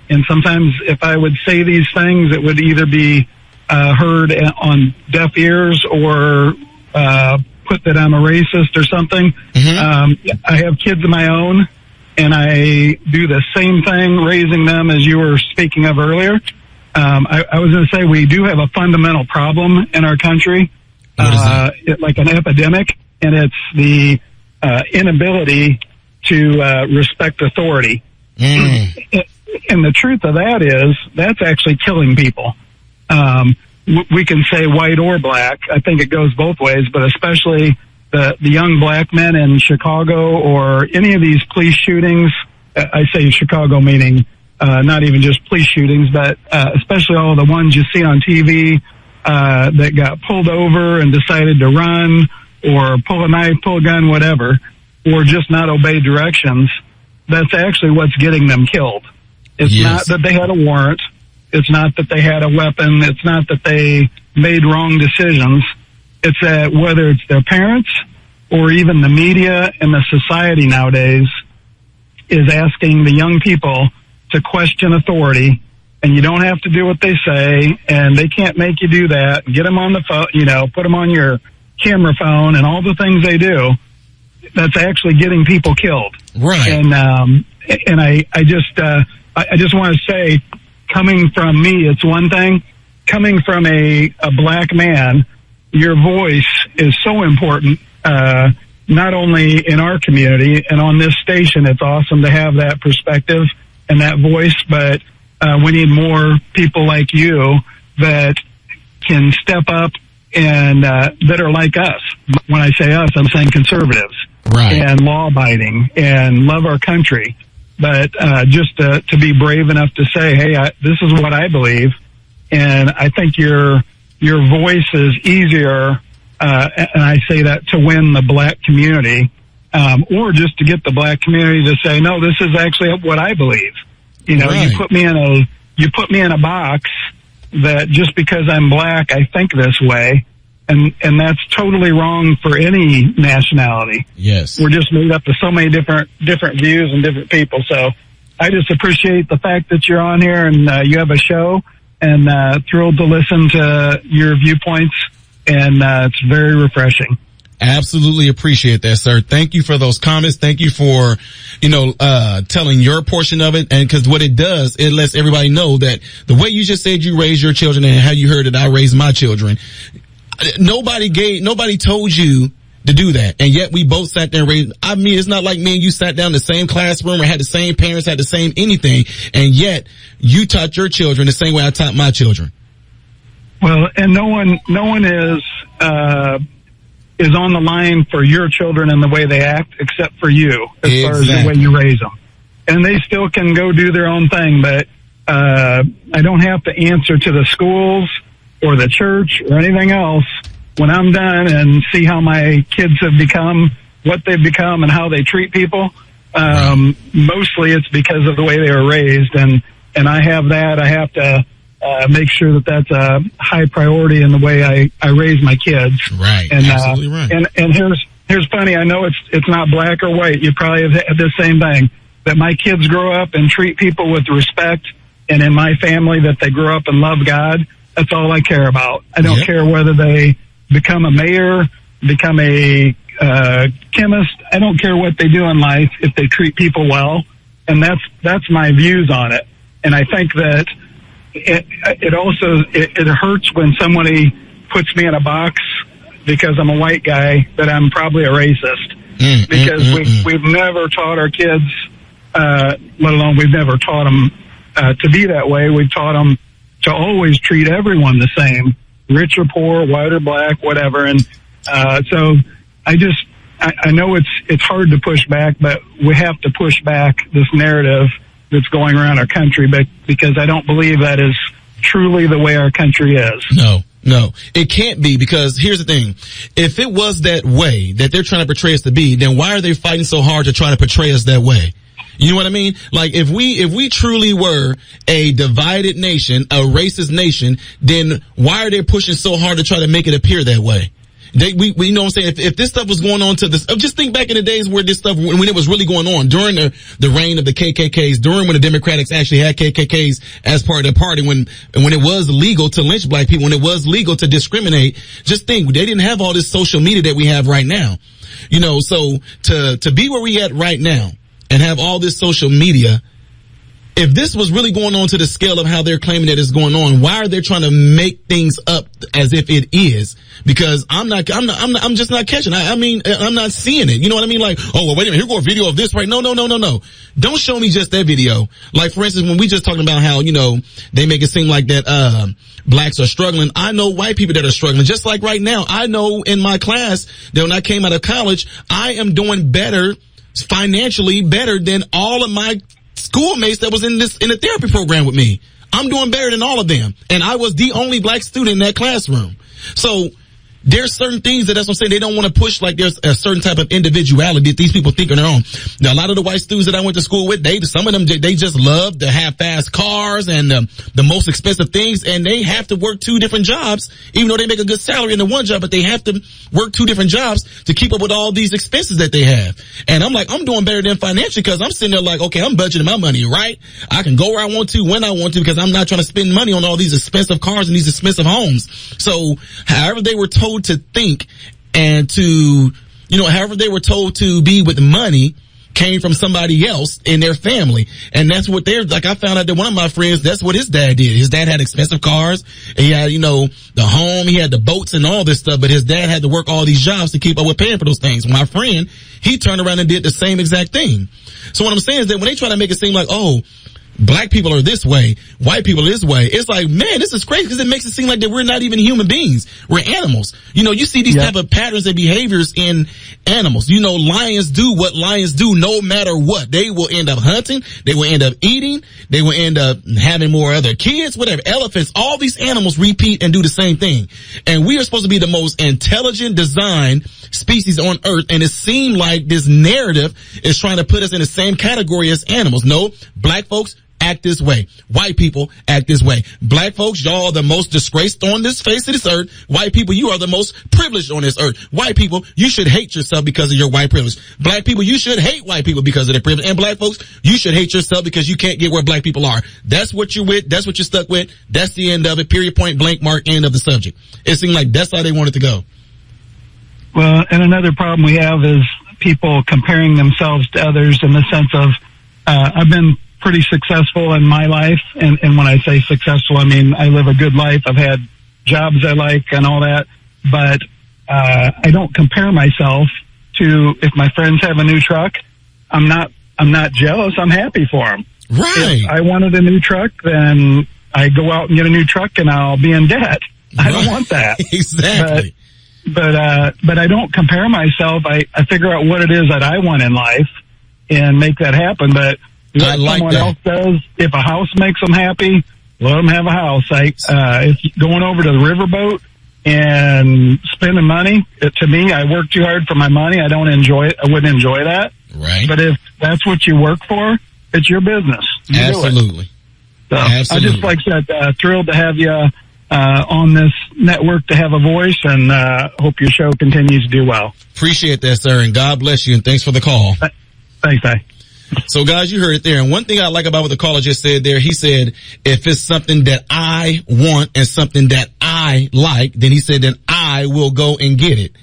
And sometimes if I would say these things, it would either be heard on deaf ears or put that I'm a racist or something. Mm-hmm. I have kids of my own, and I do the same thing raising them as you were speaking of earlier. I was going to say we do have a fundamental problem in our country, like an epidemic, and it's the inability to respect authority. Mm. And the truth of that is that's actually killing people. We can say white or black. I think it goes both ways, but especially the young black men in Chicago or any of these police shootings. I say Chicago meaning not even just police shootings, but especially all the ones you see on TV that got pulled over and decided to run or pull a knife, pull a gun, whatever, or just not obey directions. That's actually what's getting them killed. It's not that they had a warrant. It's not that they had a weapon. It's not that they made wrong decisions. It's that whether it's their parents or even the media and the society nowadays is asking the young people to question authority, and you don't have to do what they say, and they can't make you do that. Get them on the phone, put them on your camera phone and all the things they do. That's actually getting people killed. Right. And I just want to say, coming from me, it's one thing. Coming from a black man, your voice is so important, not only in our community and on this station. It's awesome to have that perspective and that voice, but we need more people like you that can step up and that are like us. When I say us, I'm saying conservatives. Right. And law-abiding and love our country. But just to be brave enough to say, hey, this is what I believe, and I think your voice is easier, and I say that to win the black community, or just to get the black community to say, no, this is actually what I believe. Right. You put me in a box that just because I'm black, I think this way. And that's totally wrong for any nationality. Yes. We're just made up of so many different views and different people. So I just appreciate the fact that you're on here and you have a show, and thrilled to listen to your viewpoints, and it's very refreshing. Absolutely appreciate that, sir. Thank you for those comments. Thank you for, telling your portion of it. And because what it does, it lets everybody know that the way you just said you raised your children and how you heard that I raised my children, nobody told you to do that. And yet we both sat there and raised, I mean, it's not like me and you sat down in the same classroom or had the same parents, had the same anything. And yet you taught your children the same way I taught my children. Well, and no one is on the line for your children and the way they act except for you, as far as the way you raise them. And they still can go do their own thing, but I don't have to answer to the schools or the church or anything else when I'm done and see how my kids have become, what they've become, and how they treat people. Mostly it's because of the way they were raised, and I have that. I have to make sure that that's a high priority in the way I raise my kids. Right, and, absolutely right. And here's funny. I know it's not black or white. You probably have had the same thing, that my kids grow up and treat people with respect, and in my family that they grow up and love God. That's all I care about. I don't care whether they become a mayor, become a chemist. I don't care what they do in life if they treat people well. And that's my views on it. And I think that it also hurts when somebody puts me in a box because I'm a white guy, that I'm probably a racist. Because we've never taught our kids, let alone we've never taught them to be that way. We've taught them to always treat everyone the same, rich or poor, white or black, whatever. And so I know it's hard to push back, but we have to push back this narrative that's going around our country, but because I don't believe that is truly the way our country is. No, it can't be, because here's the thing. If it was that way that they're trying to portray us to be, then why are they fighting so hard to try to portray us that way? You know what I mean? Like, if we truly were a divided nation, a racist nation, then why are they pushing so hard to try to make it appear that way? We know what I'm saying? If this stuff was going on to this, just think back in the days where this stuff, when it was really going on, during the reign of the KKKs, during when the Democrats actually had KKKs as part of the party, when it was legal to lynch black people, when it was legal to discriminate, just think, they didn't have all this social media that we have right now. You know, so to be where we at right now, and have all this social media, if this was really going on to the scale of how they're claiming that it's going on, why are they trying to make things up as if it is? Because I'm just not catching. I mean, I'm not seeing it. You know what I mean? Like, oh, well, wait a minute, here go a video of this, right? No. Don't show me just that video. Like, for instance, when we just talking about how, you know, they make it seem like that, blacks are struggling. I know white people that are struggling. Just like right now, I know in my class that when I came out of college, I am doing better, financially better than all of my schoolmates that was in the therapy program with me. I'm doing better than all of them. And I was the only black student in that classroom. So there's certain things that's what I'm saying. They don't want to push like there's a certain type of individuality that these people think on their own. Now, a lot of the white students that I went to school with, some of them, they just love to have fast cars and the most expensive things, and they have to work 2 different jobs, even though they make a good salary in the one job, but they have to work 2 different jobs to keep up with all these expenses that they have. And I'm like, I'm doing better than financially, because I'm sitting there like, okay, I'm budgeting my money, right? I can go where I want to, when I want to, because I'm not trying to spend money on all these expensive cars and these expensive homes. So however they were told to think and to, you know, however they were told to be with money came from somebody else in their family. And that's what they're like. I found out that one of my friends, that's what his dad did. His dad had expensive cars. He had, you know, the home, he had the boats and all this stuff, but his dad had to work all these jobs to keep up with paying for those things. My friend, he turned around and did the same exact thing. So what I'm saying is that when they try to make it seem like, oh, black people are this way, white people are this way, it's like, man, this is crazy, because it makes it seem like that we're not even human beings. We're animals. You know, you see these type of patterns and behaviors in animals. You know, lions do what lions do no matter what. They will end up hunting. They will end up eating. They will end up having more other kids, whatever. Elephants, all these animals repeat and do the same thing. And we are supposed to be the most intelligent designed species on earth. And it seemed like this narrative is trying to put us in the same category as animals. No, black folks act this way. White people act this way. Black folks, y'all are the most disgraced on this face of this earth. White people, you are the most privileged on this earth. White people, you should hate yourself because of your white privilege. Black people, you should hate white people because of their privilege. And black folks, you should hate yourself because you can't get where black people are. That's what you're with. That's what you're stuck with. That's the end of it. Period, point blank, mark, end of the subject. It seemed like that's how they wanted to go. Well, and another problem we have is people comparing themselves to others in the sense of, I've been pretty successful in my life. And when I say successful, I mean, I live a good life. I've had jobs I like and all that. But I don't compare myself to if my friends have a new truck. I'm not jealous. I'm happy for them. Right. If I wanted a new truck, then I go out and get a new truck and I'll be in debt. I don't want that. Exactly. But I don't compare myself. I figure out what it is that I want in life and make that happen. But I like someone that. else does, if a house makes them happy, let them have a house. If going over to the riverboat and spending money, to me, I work too hard for my money. I don't enjoy it. I wouldn't enjoy that. Right. But if that's what you work for, it's your business. You Absolutely. do it. So Absolutely. I just like that. Thrilled to have you on this network to have a voice, and hope your show continues to do well. Appreciate that, sir, and God bless you, and thanks for the call. Thanks, Ty. So, guys, you heard it there. And one thing I like about what the caller just said there, he said, if it's something that I want and something that I like, then he said, then I will go and get it.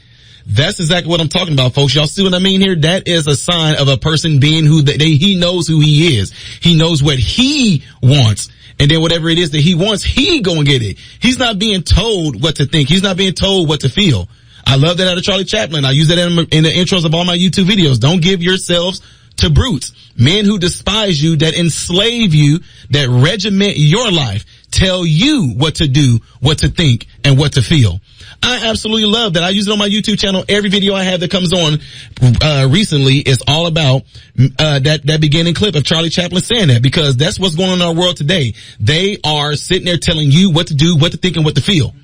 That's exactly what I'm talking about, folks. Y'all see what I mean here? That is a sign of a person being who he knows who he is. He knows what he wants. And then whatever it is that he wants, he go and get it. He's not being told what to think. He's not being told what to feel. I love that out of Charlie Chaplin. I use that in the intros of all my YouTube videos. Don't give yourselves to brutes. Men who despise you, that enslave you, that regiment your life, tell you what to do, what to think, and what to feel. I absolutely love that. I use it on my YouTube channel. Every video I have that comes on recently is all about that beginning clip of Charlie Chaplin saying that, because that's what's going on in our world today. They are sitting there telling you what to do, what to think, and what to feel.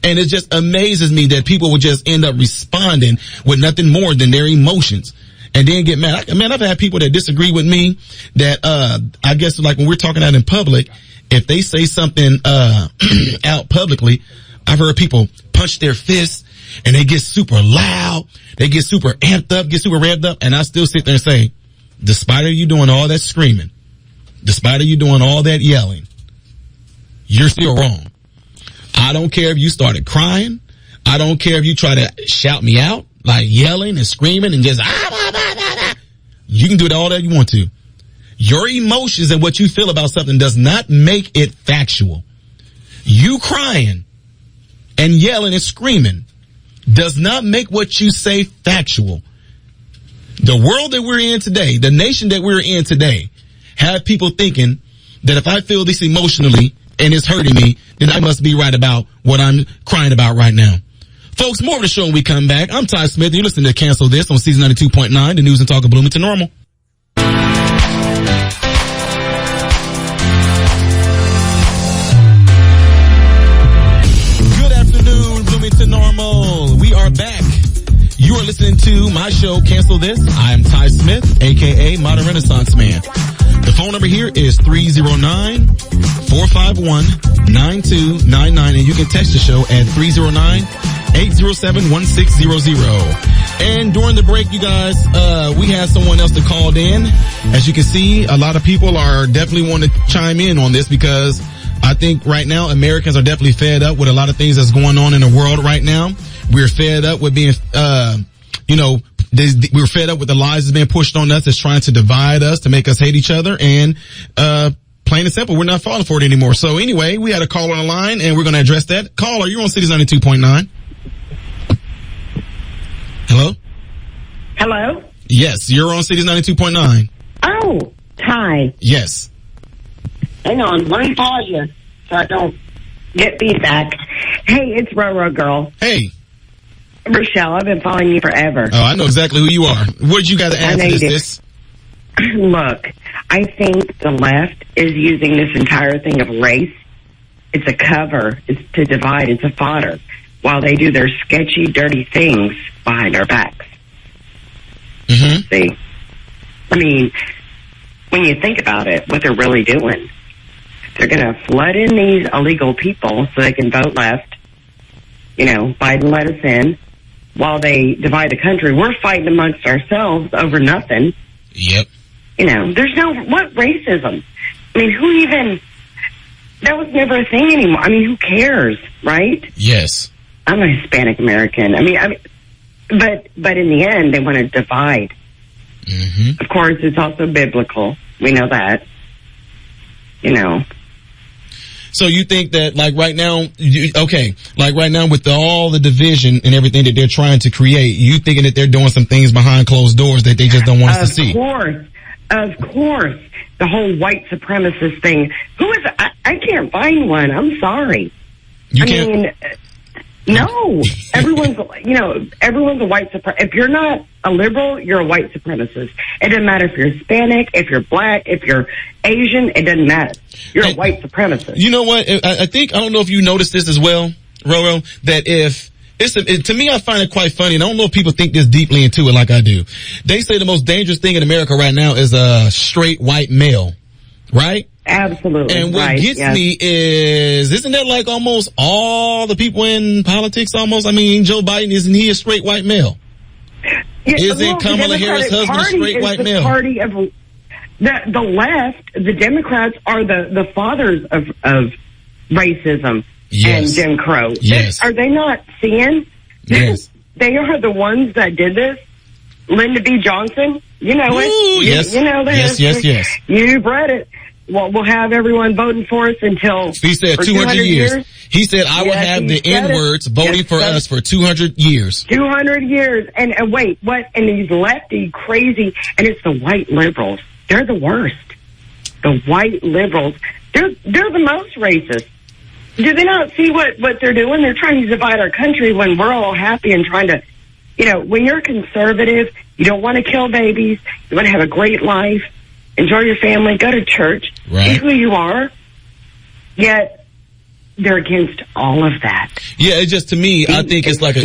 And it just amazes me that people would just end up responding with nothing more than their emotions and then get mad. Man, I've had people that disagree with me that I guess like when we're talking out in public, if they say something out publicly, I've heard people punch their fists and they get super loud. They get super amped up, get super revved up. And I still sit there and say, despite of you doing all that screaming, despite of you doing all that yelling, you're still wrong. I don't care if you started crying. I don't care if you try to shout me out, like yelling and screaming and just, you can do it all that you want to. Your emotions and what you feel about something does not make it factual. You crying and yelling and screaming does not make what you say factual. The world that we're in today, the nation that we're in today, have people thinking that if I feel this emotionally and it's hurting me, then I must be right about what I'm crying about right now. Folks, more of the show when we come back. I'm Ty Smith. You're listening to Cancel This on Season 92.9, the news and talk of Bloomington Normal. Good afternoon, Bloomington Normal. We are back. You are listening to my show, Cancel This. I am Ty Smith, a.k.a. Modern Renaissance Man. The phone number here is 309-451-9299, and you can text the show at 309-807-1600. And during the break, you guys, we had someone else that called in. As you can see, a lot of people are definitely want to chime in on this, because I think right now Americans are definitely fed up with a lot of things that's going on in the world right now. We're fed up with being, we're fed up with the lies that's being pushed on us, that's trying to divide us, to make us hate each other, and plain and simple, we're not falling for it anymore. So anyway, we had a caller on the line, and we're going to address that. Caller, you're on Cities 92.9. Hello? Hello? Yes, you're on Cities 92.9. Oh, Ty. Yes. Hang on, let me pause you so I don't get feedback. Hey, it's Roro Girl. Hey. Rochelle, I've been following you forever. Oh, I know exactly who you are. What did you got to add to this? Look, I think the left is using this entire thing of race. It's a cover. It's to divide. It's a fodder, while they do their sketchy, dirty things behind our backs. Mm-hmm. See? I mean, when you think about it, what they're really doing, they're going to flood in these illegal people so they can vote left. You know, Biden let us in. While they divide the country, we're fighting amongst ourselves over nothing. Yep. You know, there's what racism? I mean, who even, that was never a thing anymore. I mean, who cares, right? Yes. I'm a Hispanic American. I mean, but in the end, they want to divide. Mm-hmm. Of course, it's also biblical. We know that. You know. So you think that like right now, with all the division and everything that they're trying to create, you thinking that they're doing some things behind closed doors that they just don't want us to see? Of course. The whole white supremacist thing. Who is, I can't find one. I'm sorry. No. Everyone's a white supremacist. If you're not a liberal, you're a white supremacist. It doesn't matter if you're Hispanic, if you're black, if you're Asian, it doesn't matter. You're a white supremacist. You know what? I don't know if you noticed this as well, Roro, that to me, I find it quite funny, and I don't know if people think this deeply into it like I do. They say the most dangerous thing in America right now is a straight white male, right? Absolutely. And what gets me is, isn't that like almost all the people in politics almost? I mean, Joe Biden, isn't he a straight white male? Isn't Kamala Harris' husband a straight white male? Party of the left, the Democrats are the fathers of racism and Jim Crow. Yes. Are they not seeing? Yes. They are the ones that did this. Lyndon B. Johnson, you know it. Ooh, yes. You know this. Yes. You've read it. Well, we'll have everyone voting for us until... He said 200 years. He said, I will have the N-words voting for us for 200 years. 200 years. And wait, what? And these lefty, crazy, and it's the white liberals. They're the worst. The white liberals. They're the most racist. Do they not see what they're doing? They're trying to divide our country when we're all happy and trying to... when you're conservative, you don't want to kill babies. You want to have a great life. Enjoy your family, go to church, be who you are, yet they're against all of that. Yeah, it just, to me, I think it's like a, I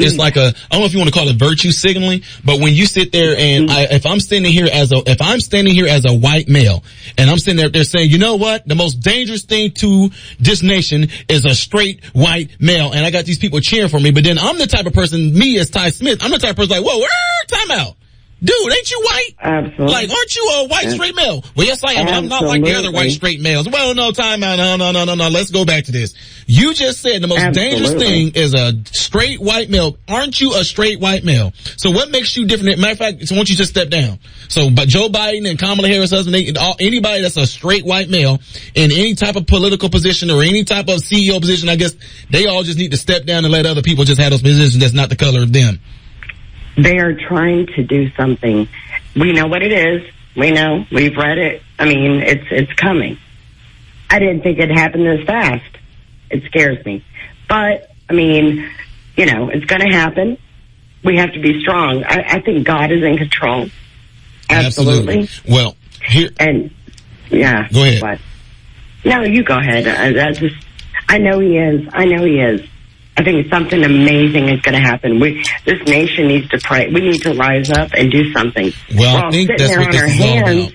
don't know if you want to call it virtue signaling, but when you sit there and if I'm standing here as a white male, and I'm sitting there saying, you know what, the most dangerous thing to this nation is a straight white male, and I got these people cheering for me, but then I'm the type of person, me as Ty Smith, I'm the type of person like, whoa, time out. Dude, ain't you white? Absolutely. Like, aren't you a white straight male? Well, yes, I am, but I'm not like the other white straight males. Well, no, time out. No. Let's go back to this. You just said the most dangerous thing is a straight white male. Aren't you a straight white male? So what makes you different? Matter of fact, so why don't you just step down? So, but Joe Biden and Kamala Harris' husband, anybody that's a straight white male in any type of political position or any type of CEO position, I guess they all just need to step down and let other people just have those positions that's not the color of them. They are trying to do something. We know what it is. We know. We've read it. I mean, it's coming. I didn't think it'd happen this fast. It scares me. But, I mean, it's going to happen. We have to be strong. I think God is in control. Absolutely. Well, here. And, yeah. Go ahead. But, no, you go ahead. I know he is. I think something amazing is going to happen. This nation needs to pray. We need to rise up and do something. Well, I think that's what this is all about.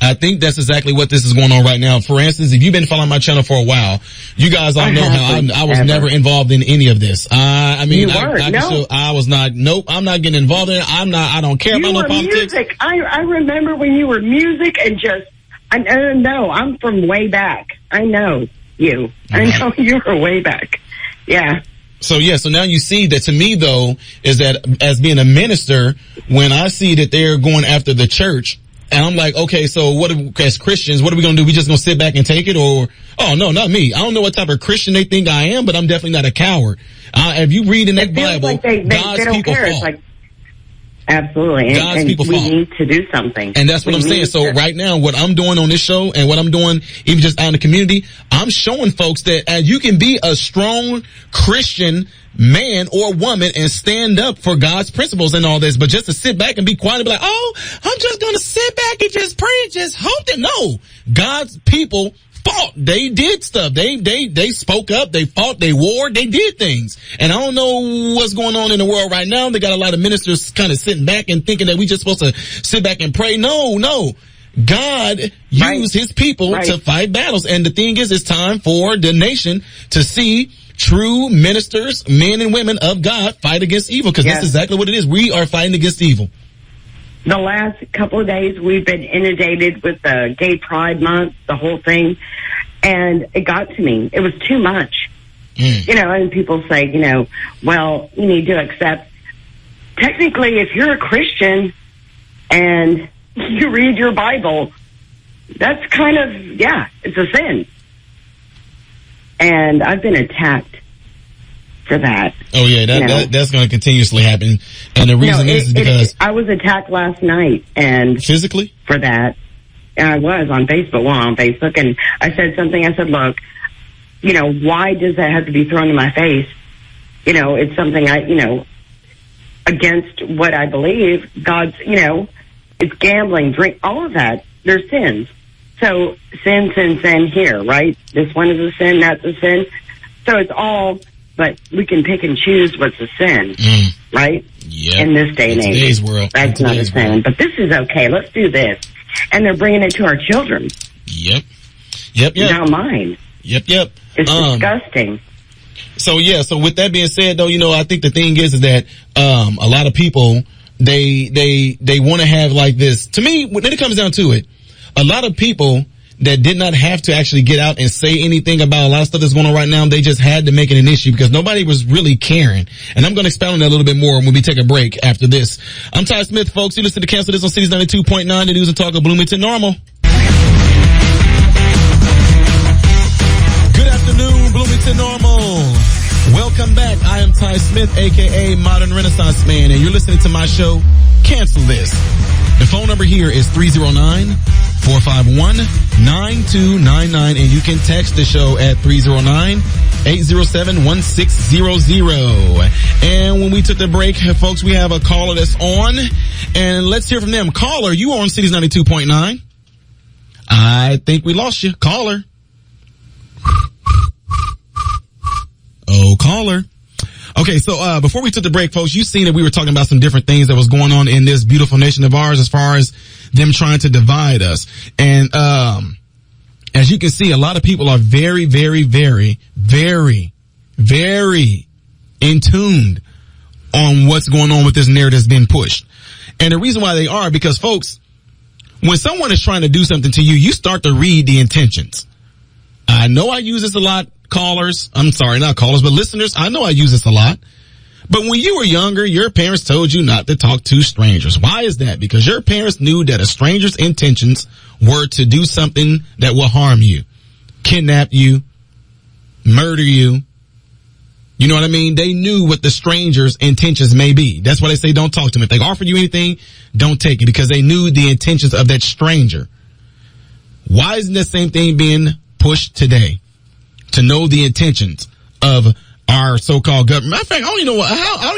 I think that's exactly what this is going on right now. For instance, if you've been following my channel for a while, you guys all know how I was never involved in any of this. I was not. Nope, I'm not getting involved in it. I don't care about no politics. Music. I remember when you were music and just. I know. I'm from way back. I know. I know you were way back. Yeah. So now you see that to me though, is that as being a minister, when I see that they're going after the church, and I'm like, okay, so as Christians, what are we going to do? We just going to sit back and take it? Or, oh no, not me. I don't know what type of Christian they think I am, but I'm definitely not a coward. If you read in that Bible, like God's people fall. Absolutely. God's people we fall. need to do something. And that's what I'm saying. So right now, what I'm doing on this show and what I'm doing even just out in the community, I'm showing folks that you can be a strong Christian man or woman and stand up for God's principles and all this. But just to sit back and be quiet and be like, oh, I'm just going to sit back and just pray and just hope that. No, God's people fought. They did stuff. They spoke up. They fought. They warred. They did things. And I don't know what's going on in the world right now. They got a lot of ministers kind of sitting back and thinking that we just supposed to sit back and pray. No. God used his people to fight battles. And the thing is, it's time for the nation to see true ministers, men and women of God, fight against evil. Because that's exactly what it is. We are fighting against evil. The last couple of days, we've been inundated with the Gay Pride Month, the whole thing, and it got to me. It was too much. And people say, well, you need to accept. Technically, if you're a Christian and you read your Bible, that's kind of, it's a sin. And I've been attacked for that. Oh yeah, that's going to continuously happen. And the reason is because I was attacked last night, and physically for that, and I was on Facebook, and I said something. I said, look, why does that have to be thrown in my face? It's something against what I believe. God's, it's gambling, drink, all of that. They're sins. So sin here, right? This one is a sin, that's a sin. So it's all, but we can pick and choose what's a sin, right? Yeah. In this day and age. In today's world. That's not a sin. But this is okay. Let's do this. And they're bringing it to our children. Yep. Now mine. Yep. It's disgusting. So with that being said, though, I think the thing is that a lot of people, they want to have like this. To me, when it comes down to it, a lot of people that did not have to actually get out and say anything about a lot of stuff that's going on right now, they just had to make it an issue because nobody was really caring. And I'm going to expound on that a little bit more when we take a break after this. I'm Ty Smith, folks. You listen to Cancel This on Cities 92.9, the news and talk of Bloomington Normal. Good afternoon, Bloomington Normal. Welcome back. I am Ty Smith, a.k.a. Modern Renaissance Man, and you're listening to my show, Cancel This. The phone number here is 309-451-9299, and you can text the show at 309-807-1600. And when we took the break, folks, we have a caller that's on, and let's hear from them. Caller, you are on Cities 92.9. I think we lost you. Caller. Oh, caller. Okay, so before we took the break, folks, you've seen that we were talking about some different things that was going on in this beautiful nation of ours as far as them trying to divide us. And as you can see, a lot of people are very, very, very, very, very in tuned on what's going on with this narrative that's been pushed. And the reason why they are, because, folks, when someone is trying to do something to you, you start to read the intentions. I know I use this a lot. Callers, I'm sorry, not callers, but listeners, I know I use this a lot. But when you were younger, your parents told you not to talk to strangers. Why is that? Because your parents knew that a stranger's intentions were to do something that will harm you, kidnap you, murder you. You know what I mean? They knew what the stranger's intentions may be. That's why they say don't talk to them. If they offer you anything, don't take it, because they knew the intentions of that stranger. Why isn't the same thing being pushed today? To know the intentions of our so-called government. Matter of fact, I don't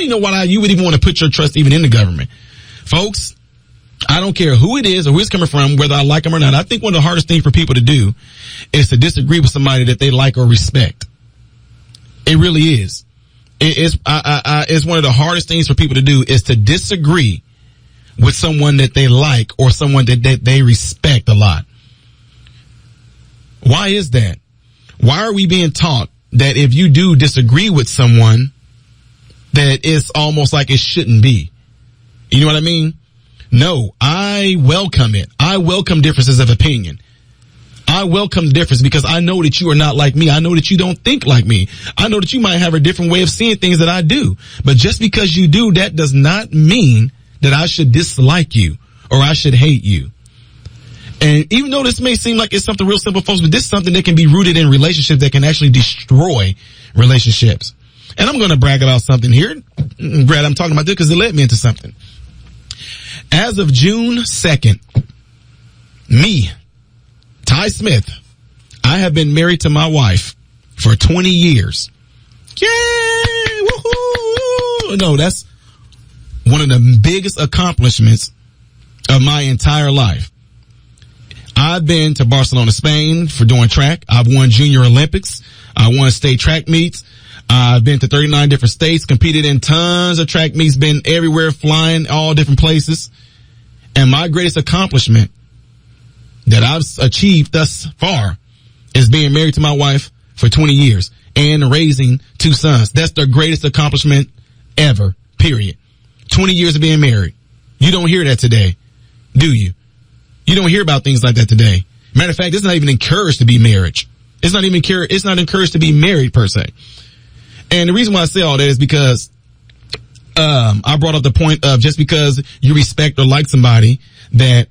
even know why you would even want to put your trust even in the government. Folks, I don't care who it is or who it's coming from, whether I like them or not. I think one of the hardest things for people to do is to disagree with somebody that they like or respect. It really is. It's one of the hardest things for people to do is to disagree with someone that they like or someone that they respect a lot. Why is that? Why are we being taught that if you do disagree with someone, that it's almost like it shouldn't be? You know what I mean? No, I welcome it. I welcome differences of opinion. I welcome the difference because I know that you are not like me. I know that you don't think like me. I know that you might have a different way of seeing things that I do. But just because you do, that does not mean that I should dislike you or I should hate you. And even though this may seem like it's something real simple, folks, but this is something that can be rooted in relationships that can actually destroy relationships. And I'm going to brag about something here. Brad, I'm talking about this because it led me into something. As of June 2nd, me, Ty Smith, I have been married to my wife for 20 years. Yay! Woohoo! No, that's one of the biggest accomplishments of my entire life. I've been to Barcelona, Spain for doing track. I've won Junior Olympics. I won state track meets. I've been to 39 different states, competed in tons of track meets, been everywhere, flying all different places. And my greatest accomplishment that I've achieved thus far is being married to my wife for 20 years and raising 2 sons. That's the greatest accomplishment ever, period. 20 years of being married. You don't hear that today, do you? You don't hear about things like that today. Matter of fact, it's not even encouraged to be marriage. It's not encouraged to be married per se. And the reason why I say all that is because, I brought up the point of just because you respect or like somebody that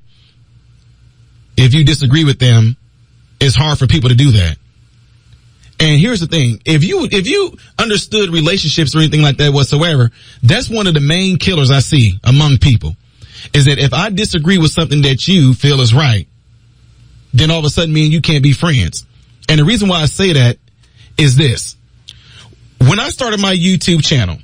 if you disagree with them, it's hard for people to do that. And here's the thing. If you understood relationships or anything like that whatsoever, that's one of the main killers I see among people, is that if I disagree with something that you feel is right, then all of a sudden me and you can't be friends. And the reason why I say that is this. When I started my YouTube channel,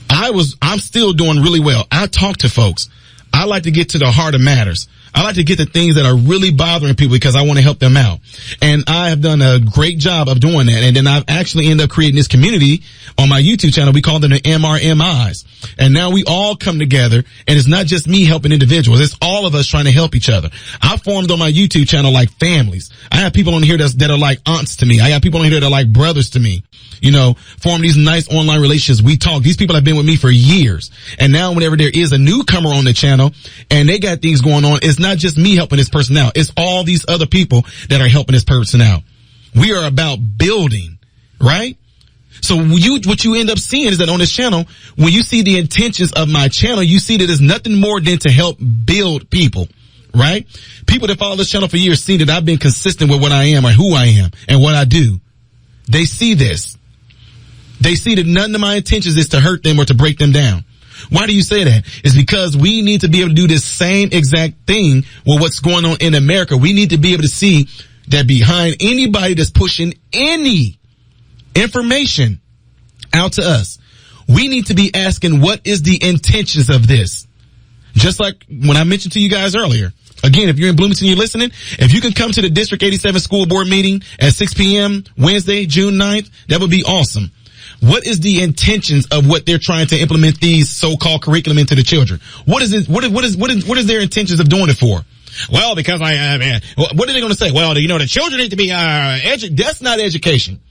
I'm still doing really well. I talk to folks. I like to get to the heart of matters. I like to get the things that are really bothering people because I want to help them out. And I have done a great job of doing that. And then I've actually ended up creating this community on my YouTube channel. We call them the MRMIs. And now we all come together, and it's not just me helping individuals. It's all of us trying to help each other. I formed on my YouTube channel like families. I have people on here that are like aunts to me. I got people on here that are like brothers to me. You know, form these nice online relationships. We talk. These people have been with me for years. And now whenever there is a newcomer on the channel and they got things going on, it's not just me helping this person out. It's all these other people that are helping this person out. We are about building, right? So what you end up seeing is that on this channel, when you see the intentions of my channel, you see that it's nothing more than to help build people, right? People that follow this channel for years see that I've been consistent with what I am or who I am and what I do. They see this. They see that none of my intentions is to hurt them or to break them down. Why do you say that? It's because we need to be able to do this same exact thing with what's going on in America. We need to be able to see that behind anybody that's pushing any information out to us, we need to be asking what is the intentions of this. Just like when I mentioned to you guys earlier. Again, if you're in Bloomington, you're listening, if you can come to the District 87 School Board meeting at 6 p.m. Wednesday, June 9th, that would be awesome. What is the intentions of what they're trying to implement these so-called curriculum into the children? What is it? What is their intentions of doing it for? Well, because what are they going to say? Well, you know, the children need to be that's not education.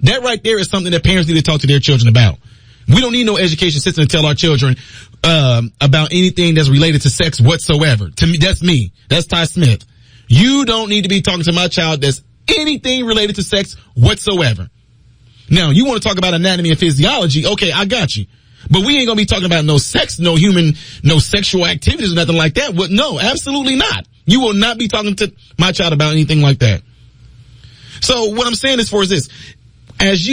That right there is something that parents need to talk to their children about. We don't need no education system to tell our children about anything that's related to sex whatsoever. To me, that's me. That's Ty Smith. You don't need to be talking to my child that's anything related to sex whatsoever. Now, you want to talk about anatomy and physiology? Okay, I got you. But we ain't gonna be talking about no sex, no sexual activities or nothing like that. Well, no, absolutely not. You will not be talking to my child about anything like that. So what I'm saying is this. As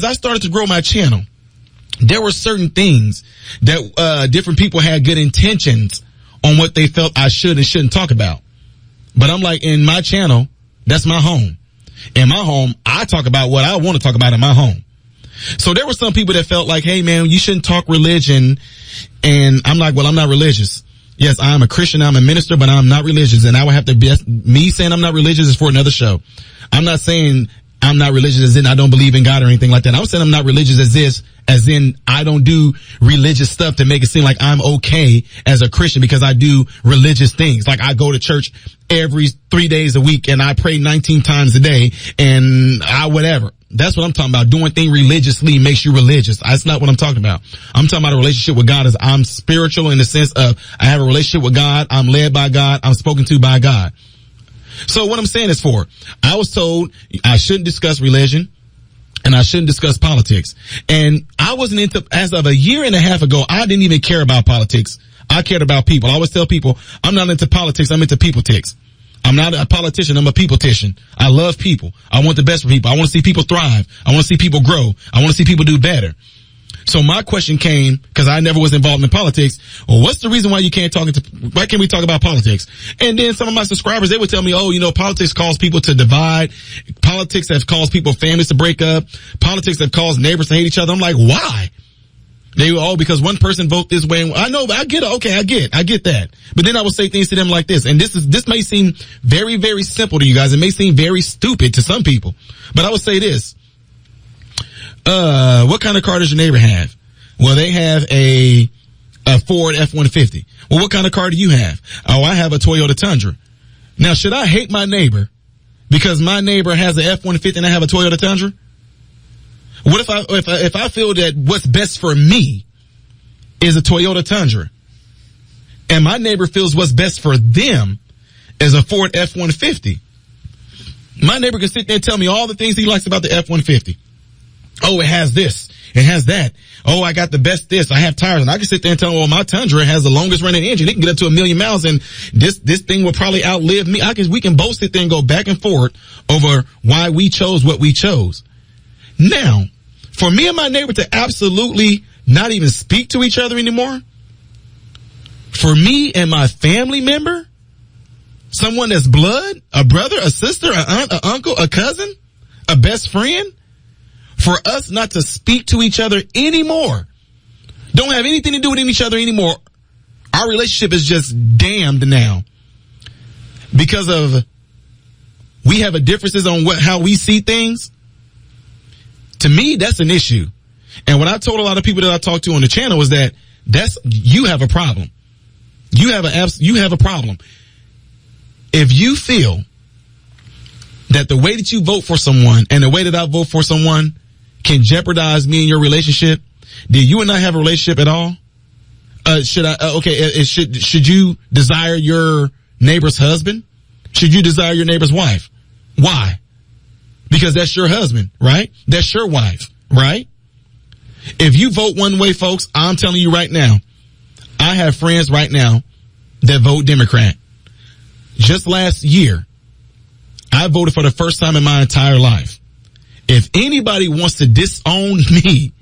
I started to grow my channel, there were certain things that different people had good intentions on what they felt I should and shouldn't talk about. But I'm like, in my channel, that's my home. In my home, I talk about what I want to talk about in my home. So there were some people that felt like, hey man, you shouldn't talk religion. And I'm like, well, I'm not religious. Yes, I'm a Christian, I'm a minister, but I'm not religious. And I would have to be, me saying I'm not religious is for another show. I'm not saying I'm not religious as in I don't believe in God or anything like that. I'm saying I'm not religious as in I don't do religious stuff to make it seem like I'm okay as a Christian because I do religious things. Like I go to church every 3 days a week and I pray 19 times a day and whatever. That's what I'm talking about. Doing things religiously makes you religious. That's not what I'm talking about. I'm talking about a relationship with God as I'm spiritual in the sense of I have a relationship with God. I'm led by God. I'm spoken to by God. So what I'm saying is I was told I shouldn't discuss religion and I shouldn't discuss politics. And I wasn't into, as of a year and a half ago, I didn't even care about politics. I cared about people. I always tell people I'm not into politics. I'm into people-tics. I'm not a politician. I'm a people-tician. I love people. I want the best for people. I want to see people thrive. I want to see people grow. I want to see people do better. So my question came, because I never was involved in politics, well, what's the reason why you can't why can't we talk about politics? And then some of my subscribers, they would tell me, oh, you know, politics cause people to divide. Politics have caused families to break up. Politics have caused neighbors to hate each other. I'm like, why? They were, because one person vote this way. And I know, I get it. Okay, I get that. But then I would say things to them like this. And this may seem very, very simple to you guys. It may seem very stupid to some people. But I would say this. What kind of car does your neighbor have? Well, they have a Ford F-150. Well, what kind of car do you have? Oh, I have a Toyota Tundra. Now, should I hate my neighbor because my neighbor has an F-150 and I have a Toyota Tundra? What if I feel that what's best for me is a Toyota Tundra and my neighbor feels what's best for them is a Ford F-150? My neighbor can sit there and tell me all the things he likes about the F-150. Oh, it has this. It has that. Oh, I got the best this. I have tires. And I can sit there and tell them, well, my Tundra has the longest running engine. It can get up to 1 million miles, and this thing will probably outlive me. We can both sit there and go back and forth over why we chose what we chose. Now, for me and my neighbor to absolutely not even speak to each other anymore, for me and my family member, someone that's blood, a brother, a sister, an aunt, an uncle, a cousin, a best friend, for us not to speak to each other anymore, don't have anything to do with each other anymore, our relationship is just damned now because of we have a differences on how we see things. To me, that's an issue. And what I told a lot of people that I talked to on the channel was that you have a problem. You have a problem. If you feel that the way that you vote for someone and the way that I vote for someone can jeopardize me and your relationship, do you and I have a relationship at all? Should you desire your neighbor's husband? Should you desire your neighbor's wife? Why? Because that's your husband, right? That's your wife, right? If you vote one way, folks, I'm telling you right now, I have friends right now that vote Democrat. Just last year, I voted for the first time in my entire life. If anybody wants to disown me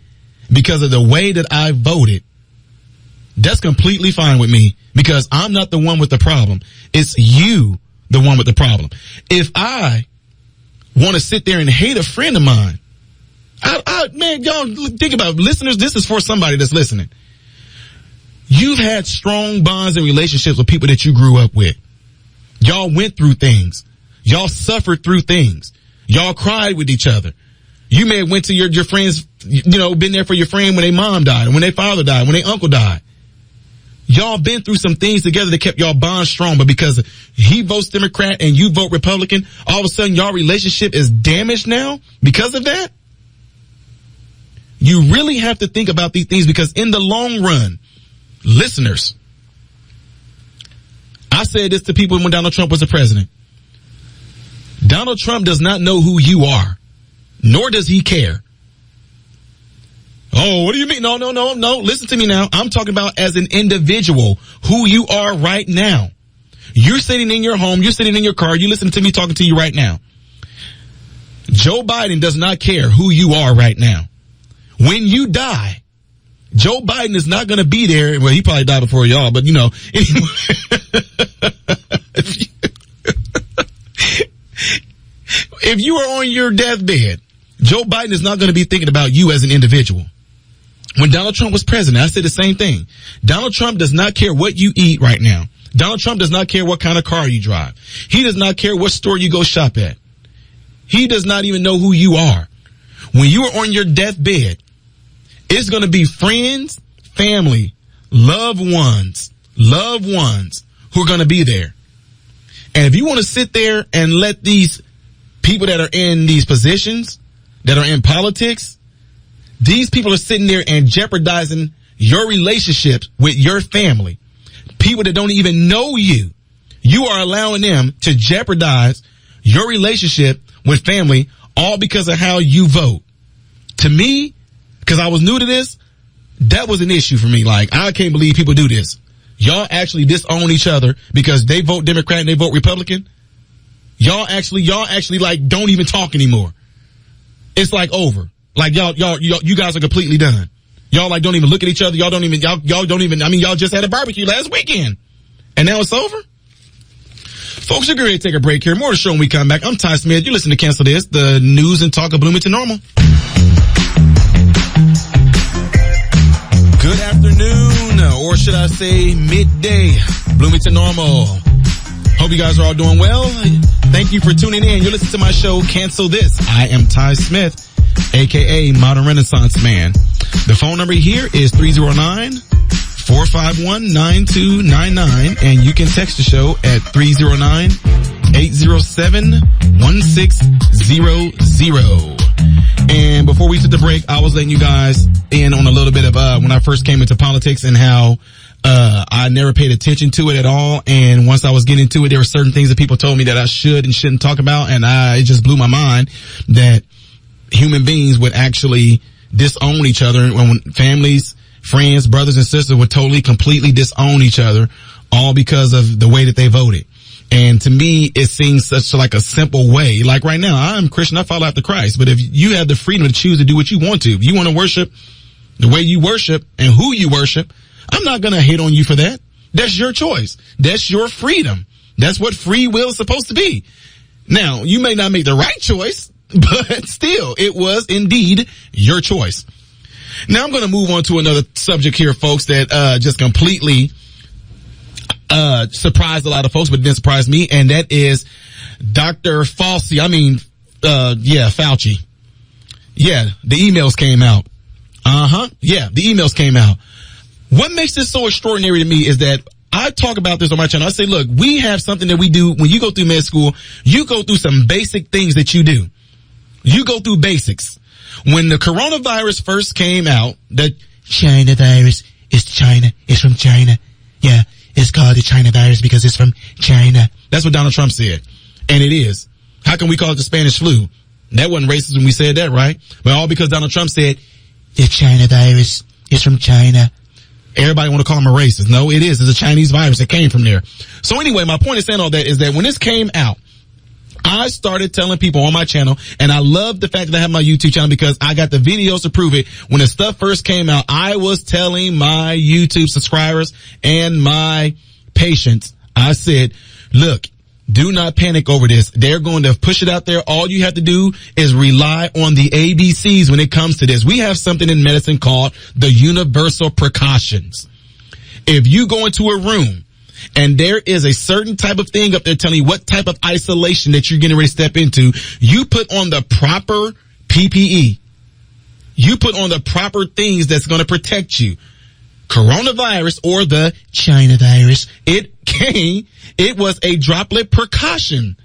because of the way that I voted, that's completely fine with me because I'm not the one with the problem. It's you, the one with the problem. If I want to sit there and hate a friend of mine, man, y'all think about it. Listeners, this is for somebody that's listening. You've had strong bonds and relationships with people that you grew up with. Y'all went through things. Y'all suffered through things. Y'all cried with each other. You may have went to your friends, been there for your friend when their mom died, and when their father died, when their uncle died. Y'all been through some things together that kept y'all bond strong, but because he votes Democrat and you vote Republican, all of a sudden y'all relationship is damaged now because of that? You really have to think about these things because in the long run, listeners, I said this to people when Donald Trump was the president. Donald Trump does not know who you are, nor does he care. Oh, what do you mean? No. Listen to me now. I'm talking about as an individual, who you are right now. You're sitting in your home. You're sitting in your car. You listen to me talking to you right now. Joe Biden does not care who you are right now. When you die, Joe Biden is not going to be there. Well, he probably died before y'all, but anyway. If you are on your deathbed, Joe Biden is not going to be thinking about you as an individual. When Donald Trump was president, I said the same thing. Donald Trump does not care what you eat right now. Donald Trump does not care what kind of car you drive. He does not care what store you go shop at. He does not even know who you are. When you are on your deathbed, it's going to be friends, family, loved ones who are going to be there. And if you want to sit there and let these people that are in these positions, that are in politics, these people are sitting there and jeopardizing your relationships with your family. People that don't even know you. You are allowing them to jeopardize your relationship with family all because of how you vote. To me, because I was new to this, that was an issue for me. Like, I can't believe people do this. Y'all actually disown each other because they vote Democrat and they vote Republican. Y'all actually like don't even talk anymore. It's like over. Like you guys are completely done. Y'all like don't even look at each other. Y'all don't even, y'all just had a barbecue last weekend and now it's over. Folks, you're ready to take a break here. More to show when we come back. I'm Ty Smith. You listen to Cancel This, the news and talk of Bloomington Normal. Good afternoon, or should I say midday, Bloomington Normal. Hope you guys are all doing well. Thank you for tuning in. You're listening to my show, Cancel This. I am Ty Smith, a.k.a. Modern Renaissance Man. The phone number here is 309-451-9299, and you can text the show at 309-807-1600. And before we took the break, I was letting you guys in on a little bit of when I first came into politics and how I never paid attention to it at all. And once I was getting into it, there were certain things that people told me that I should and shouldn't talk about, and it just blew my mind that human beings would actually disown each other, and when families, friends, brothers and sisters would totally, completely disown each other, all because of the way that they voted. And to me, it seems such like a simple way. Like right now, I'm Christian, I follow after Christ. But if you have the freedom to choose to do what you want to, if you want to worship the way you worship and who you worship, I'm not going to hate on you for that. That's your choice. That's your freedom. That's what free will is supposed to be. Now, you may not make the right choice, but still, it was indeed your choice. Now I'm going to move on to another subject here, folks, that just completely surprised a lot of folks, but didn't surprise me, and that is Dr. Fauci. Fauci. Yeah, the emails came out. Yeah, the emails came out. What makes this so extraordinary to me is that I talk about this on my channel. I say, look, we have something that we do when you go through med school. You go through some basic things that you do. You go through basics. When the coronavirus first came out, the China virus is China. It's from China. Yeah, it's called the China virus because it's from China. That's what Donald Trump said. And it is. How can we call it the Spanish flu? That wasn't racist when we said that, right? But all because Donald Trump said the China virus is from China. Everybody want to call him a racist. No, it is. It's a Chinese virus that came from there. So anyway, my point in saying all that is that when this came out, I started telling people on my channel, and I love the fact that I have my YouTube channel because I got the videos to prove it. When the stuff first came out, I was telling my YouTube subscribers and my patients, I said, look, do not panic over this. They're going to push it out there. All you have to do is rely on the ABCs when it comes to this. We have something in medicine called the universal precautions. If you go into a room and there is a certain type of thing up there telling you what type of isolation that you're getting ready to step into, you put on the proper PPE. You put on the proper things that's going to protect you. Coronavirus or the China virus, it was a droplet precaution.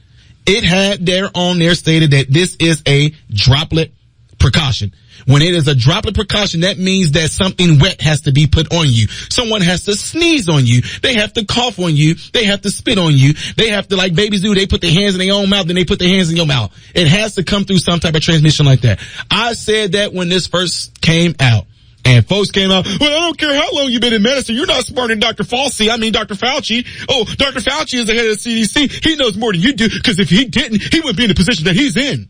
It had there on there stated that this is a droplet precaution. When it is a droplet precaution, that means that something wet has to be put on you. Someone has to sneeze on you. They have to cough on you. They have to spit on you. They have to, like babies do, they put their hands in their own mouth, then they put their hands in your mouth. It has to come through some type of transmission like that. I said that when this first came out. And folks came out, well, I don't care how long you've been in medicine. You're not smarter than Dr. Fauci. I mean, Dr. Fauci. Oh, Dr. Fauci is the head of the CDC. He knows more than you do, because if he didn't, he wouldn't be in the position that he's in.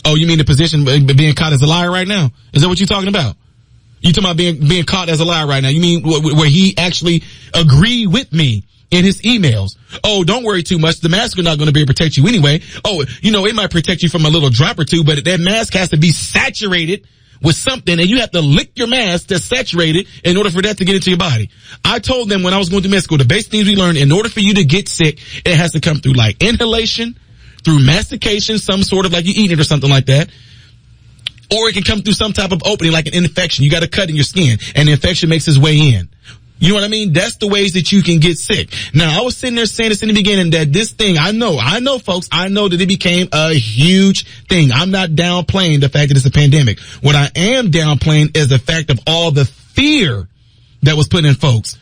Oh, you mean the position being caught as a liar right now? Is that what you're talking about? You talking about being caught as a liar right now? You mean where he actually agreed with me in his emails? Oh, don't worry too much. The mask is not going to be able to protect you anyway. Oh, you know, it might protect you from a little drop or two, but that mask has to be saturated with something, and you have to lick your mask that's saturated in order for that to get into your body. I told them when I was going through med school, the basic things we learned, in order for you to get sick, it has to come through like inhalation, through mastication, some sort of like you eating it or something like that. Or it can come through some type of opening like an infection. You got a cut in your skin and the infection makes its way in. You know what I mean? That's the ways that you can get sick. Now, I was sitting there saying this in the beginning that this thing, I know folks, I know that it became a huge thing. I'm not downplaying the fact that it's a pandemic. What I am downplaying is the fact of all the fear that was put in folks.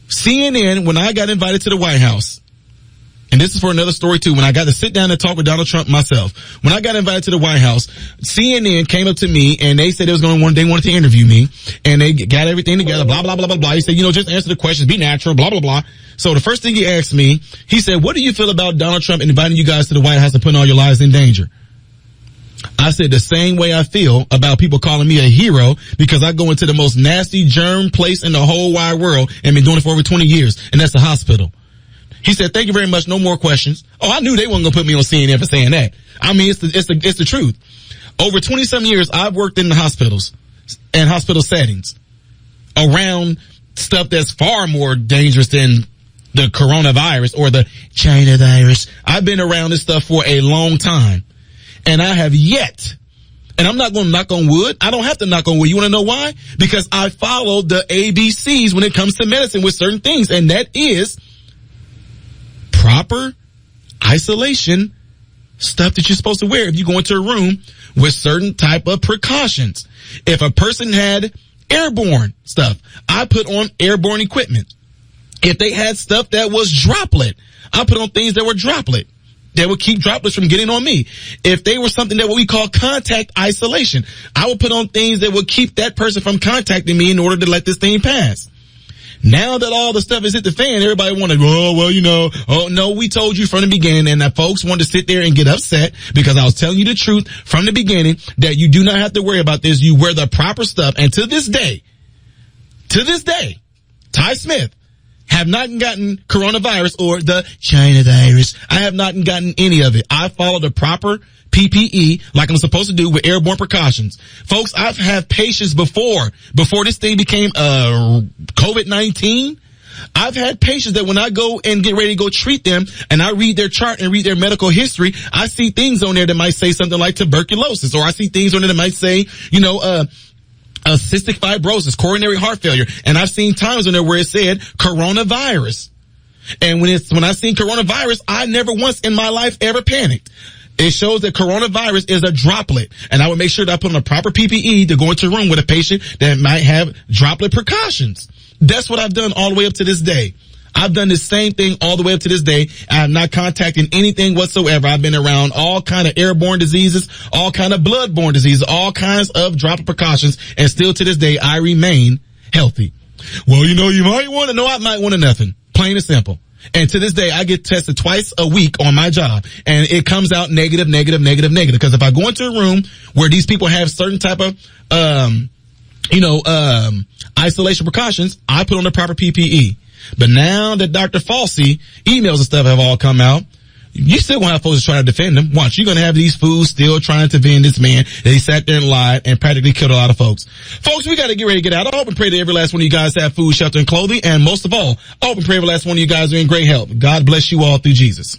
CNN, when I got invited to the White House, and this is for another story too, when I got to sit down and talk with Donald Trump myself, when I got invited to the White House, CNN came up to me and they said they wanted to interview me, and they got everything together, blah, blah, blah, blah, blah. He said, just answer the questions, be natural, blah, blah, blah. So the first thing he asked me, he said, what do you feel about Donald Trump inviting you guys to the White House and putting all your lives in danger? I said the same way I feel about people calling me a hero because I go into the most nasty germ place in the whole wide world and been doing it for over 20 years, and that's the hospital. He said, thank you very much. No more questions. Oh, I knew they weren't going to put me on CNN for saying that. I mean, it's the truth. Over 20-some years, I've worked in the hospitals and hospital settings around stuff that's far more dangerous than the coronavirus or the China virus. I've been around this stuff for a long time, and I have yet, and I'm not going to knock on wood. I don't have to knock on wood. You want to know why? Because I followed the ABCs when it comes to medicine with certain things, and that is proper isolation stuff that you're supposed to wear if you go into a room with certain type of precautions. If a person had airborne stuff, I put on airborne equipment. If they had stuff that was droplet, I put on things that were droplet. that would keep droplets from getting on me. If they were something that what we call contact isolation, I would put on things that would keep that person from contacting me in order to let this thing pass. Now that all the stuff is hit the fan, everybody want to go, oh, well, you know, oh, no, we told you from the beginning, and that folks wanted to sit there and get upset because I was telling you the truth from the beginning that you do not have to worry about this. You wear the proper stuff. And to this day, Ty Smith have not gotten coronavirus or the China virus. I have not gotten any of it. I follow the proper PPE like I'm supposed to do with airborne precautions. Folks, I've had patients before this thing became COVID-19. I've had patients that when I go and get ready to go treat them and I read their chart and read their medical history, I see things on there that might say something like tuberculosis, or I see things on there that might say, cystic fibrosis, coronary heart failure. And I've seen times on there where it said coronavirus. And when I seen coronavirus, I never once in my life ever panicked. It shows that coronavirus is a droplet. And I would make sure that I put on a proper PPE to go into a room with a patient that might have droplet precautions. That's what I've done all the way up to this day. I've done the same thing all the way up to this day. I am not contacting anything whatsoever. I've been around all kind of airborne diseases, all kind of bloodborne diseases, all kinds of droplet precautions, and still to this day, I remain healthy. Well, you might want to know I might want to nothing. Plain and simple. And to this day, I get tested twice a week on my job, and it comes out negative. Because if I go into a room where these people have certain type of, isolation precautions, I put on the proper PPE. But now that Dr. Fauci emails and stuff have all come out, you still gonna have folks trying to defend him. Watch, you're gonna have these fools still trying to defend this man that he sat there and lied and practically killed a lot of folks. Folks, we gotta get ready to get out. I hope and pray that every last one of you guys have food, shelter, and clothing. And most of all, I hope and pray every last one of you guys are in great health. God bless you all through Jesus.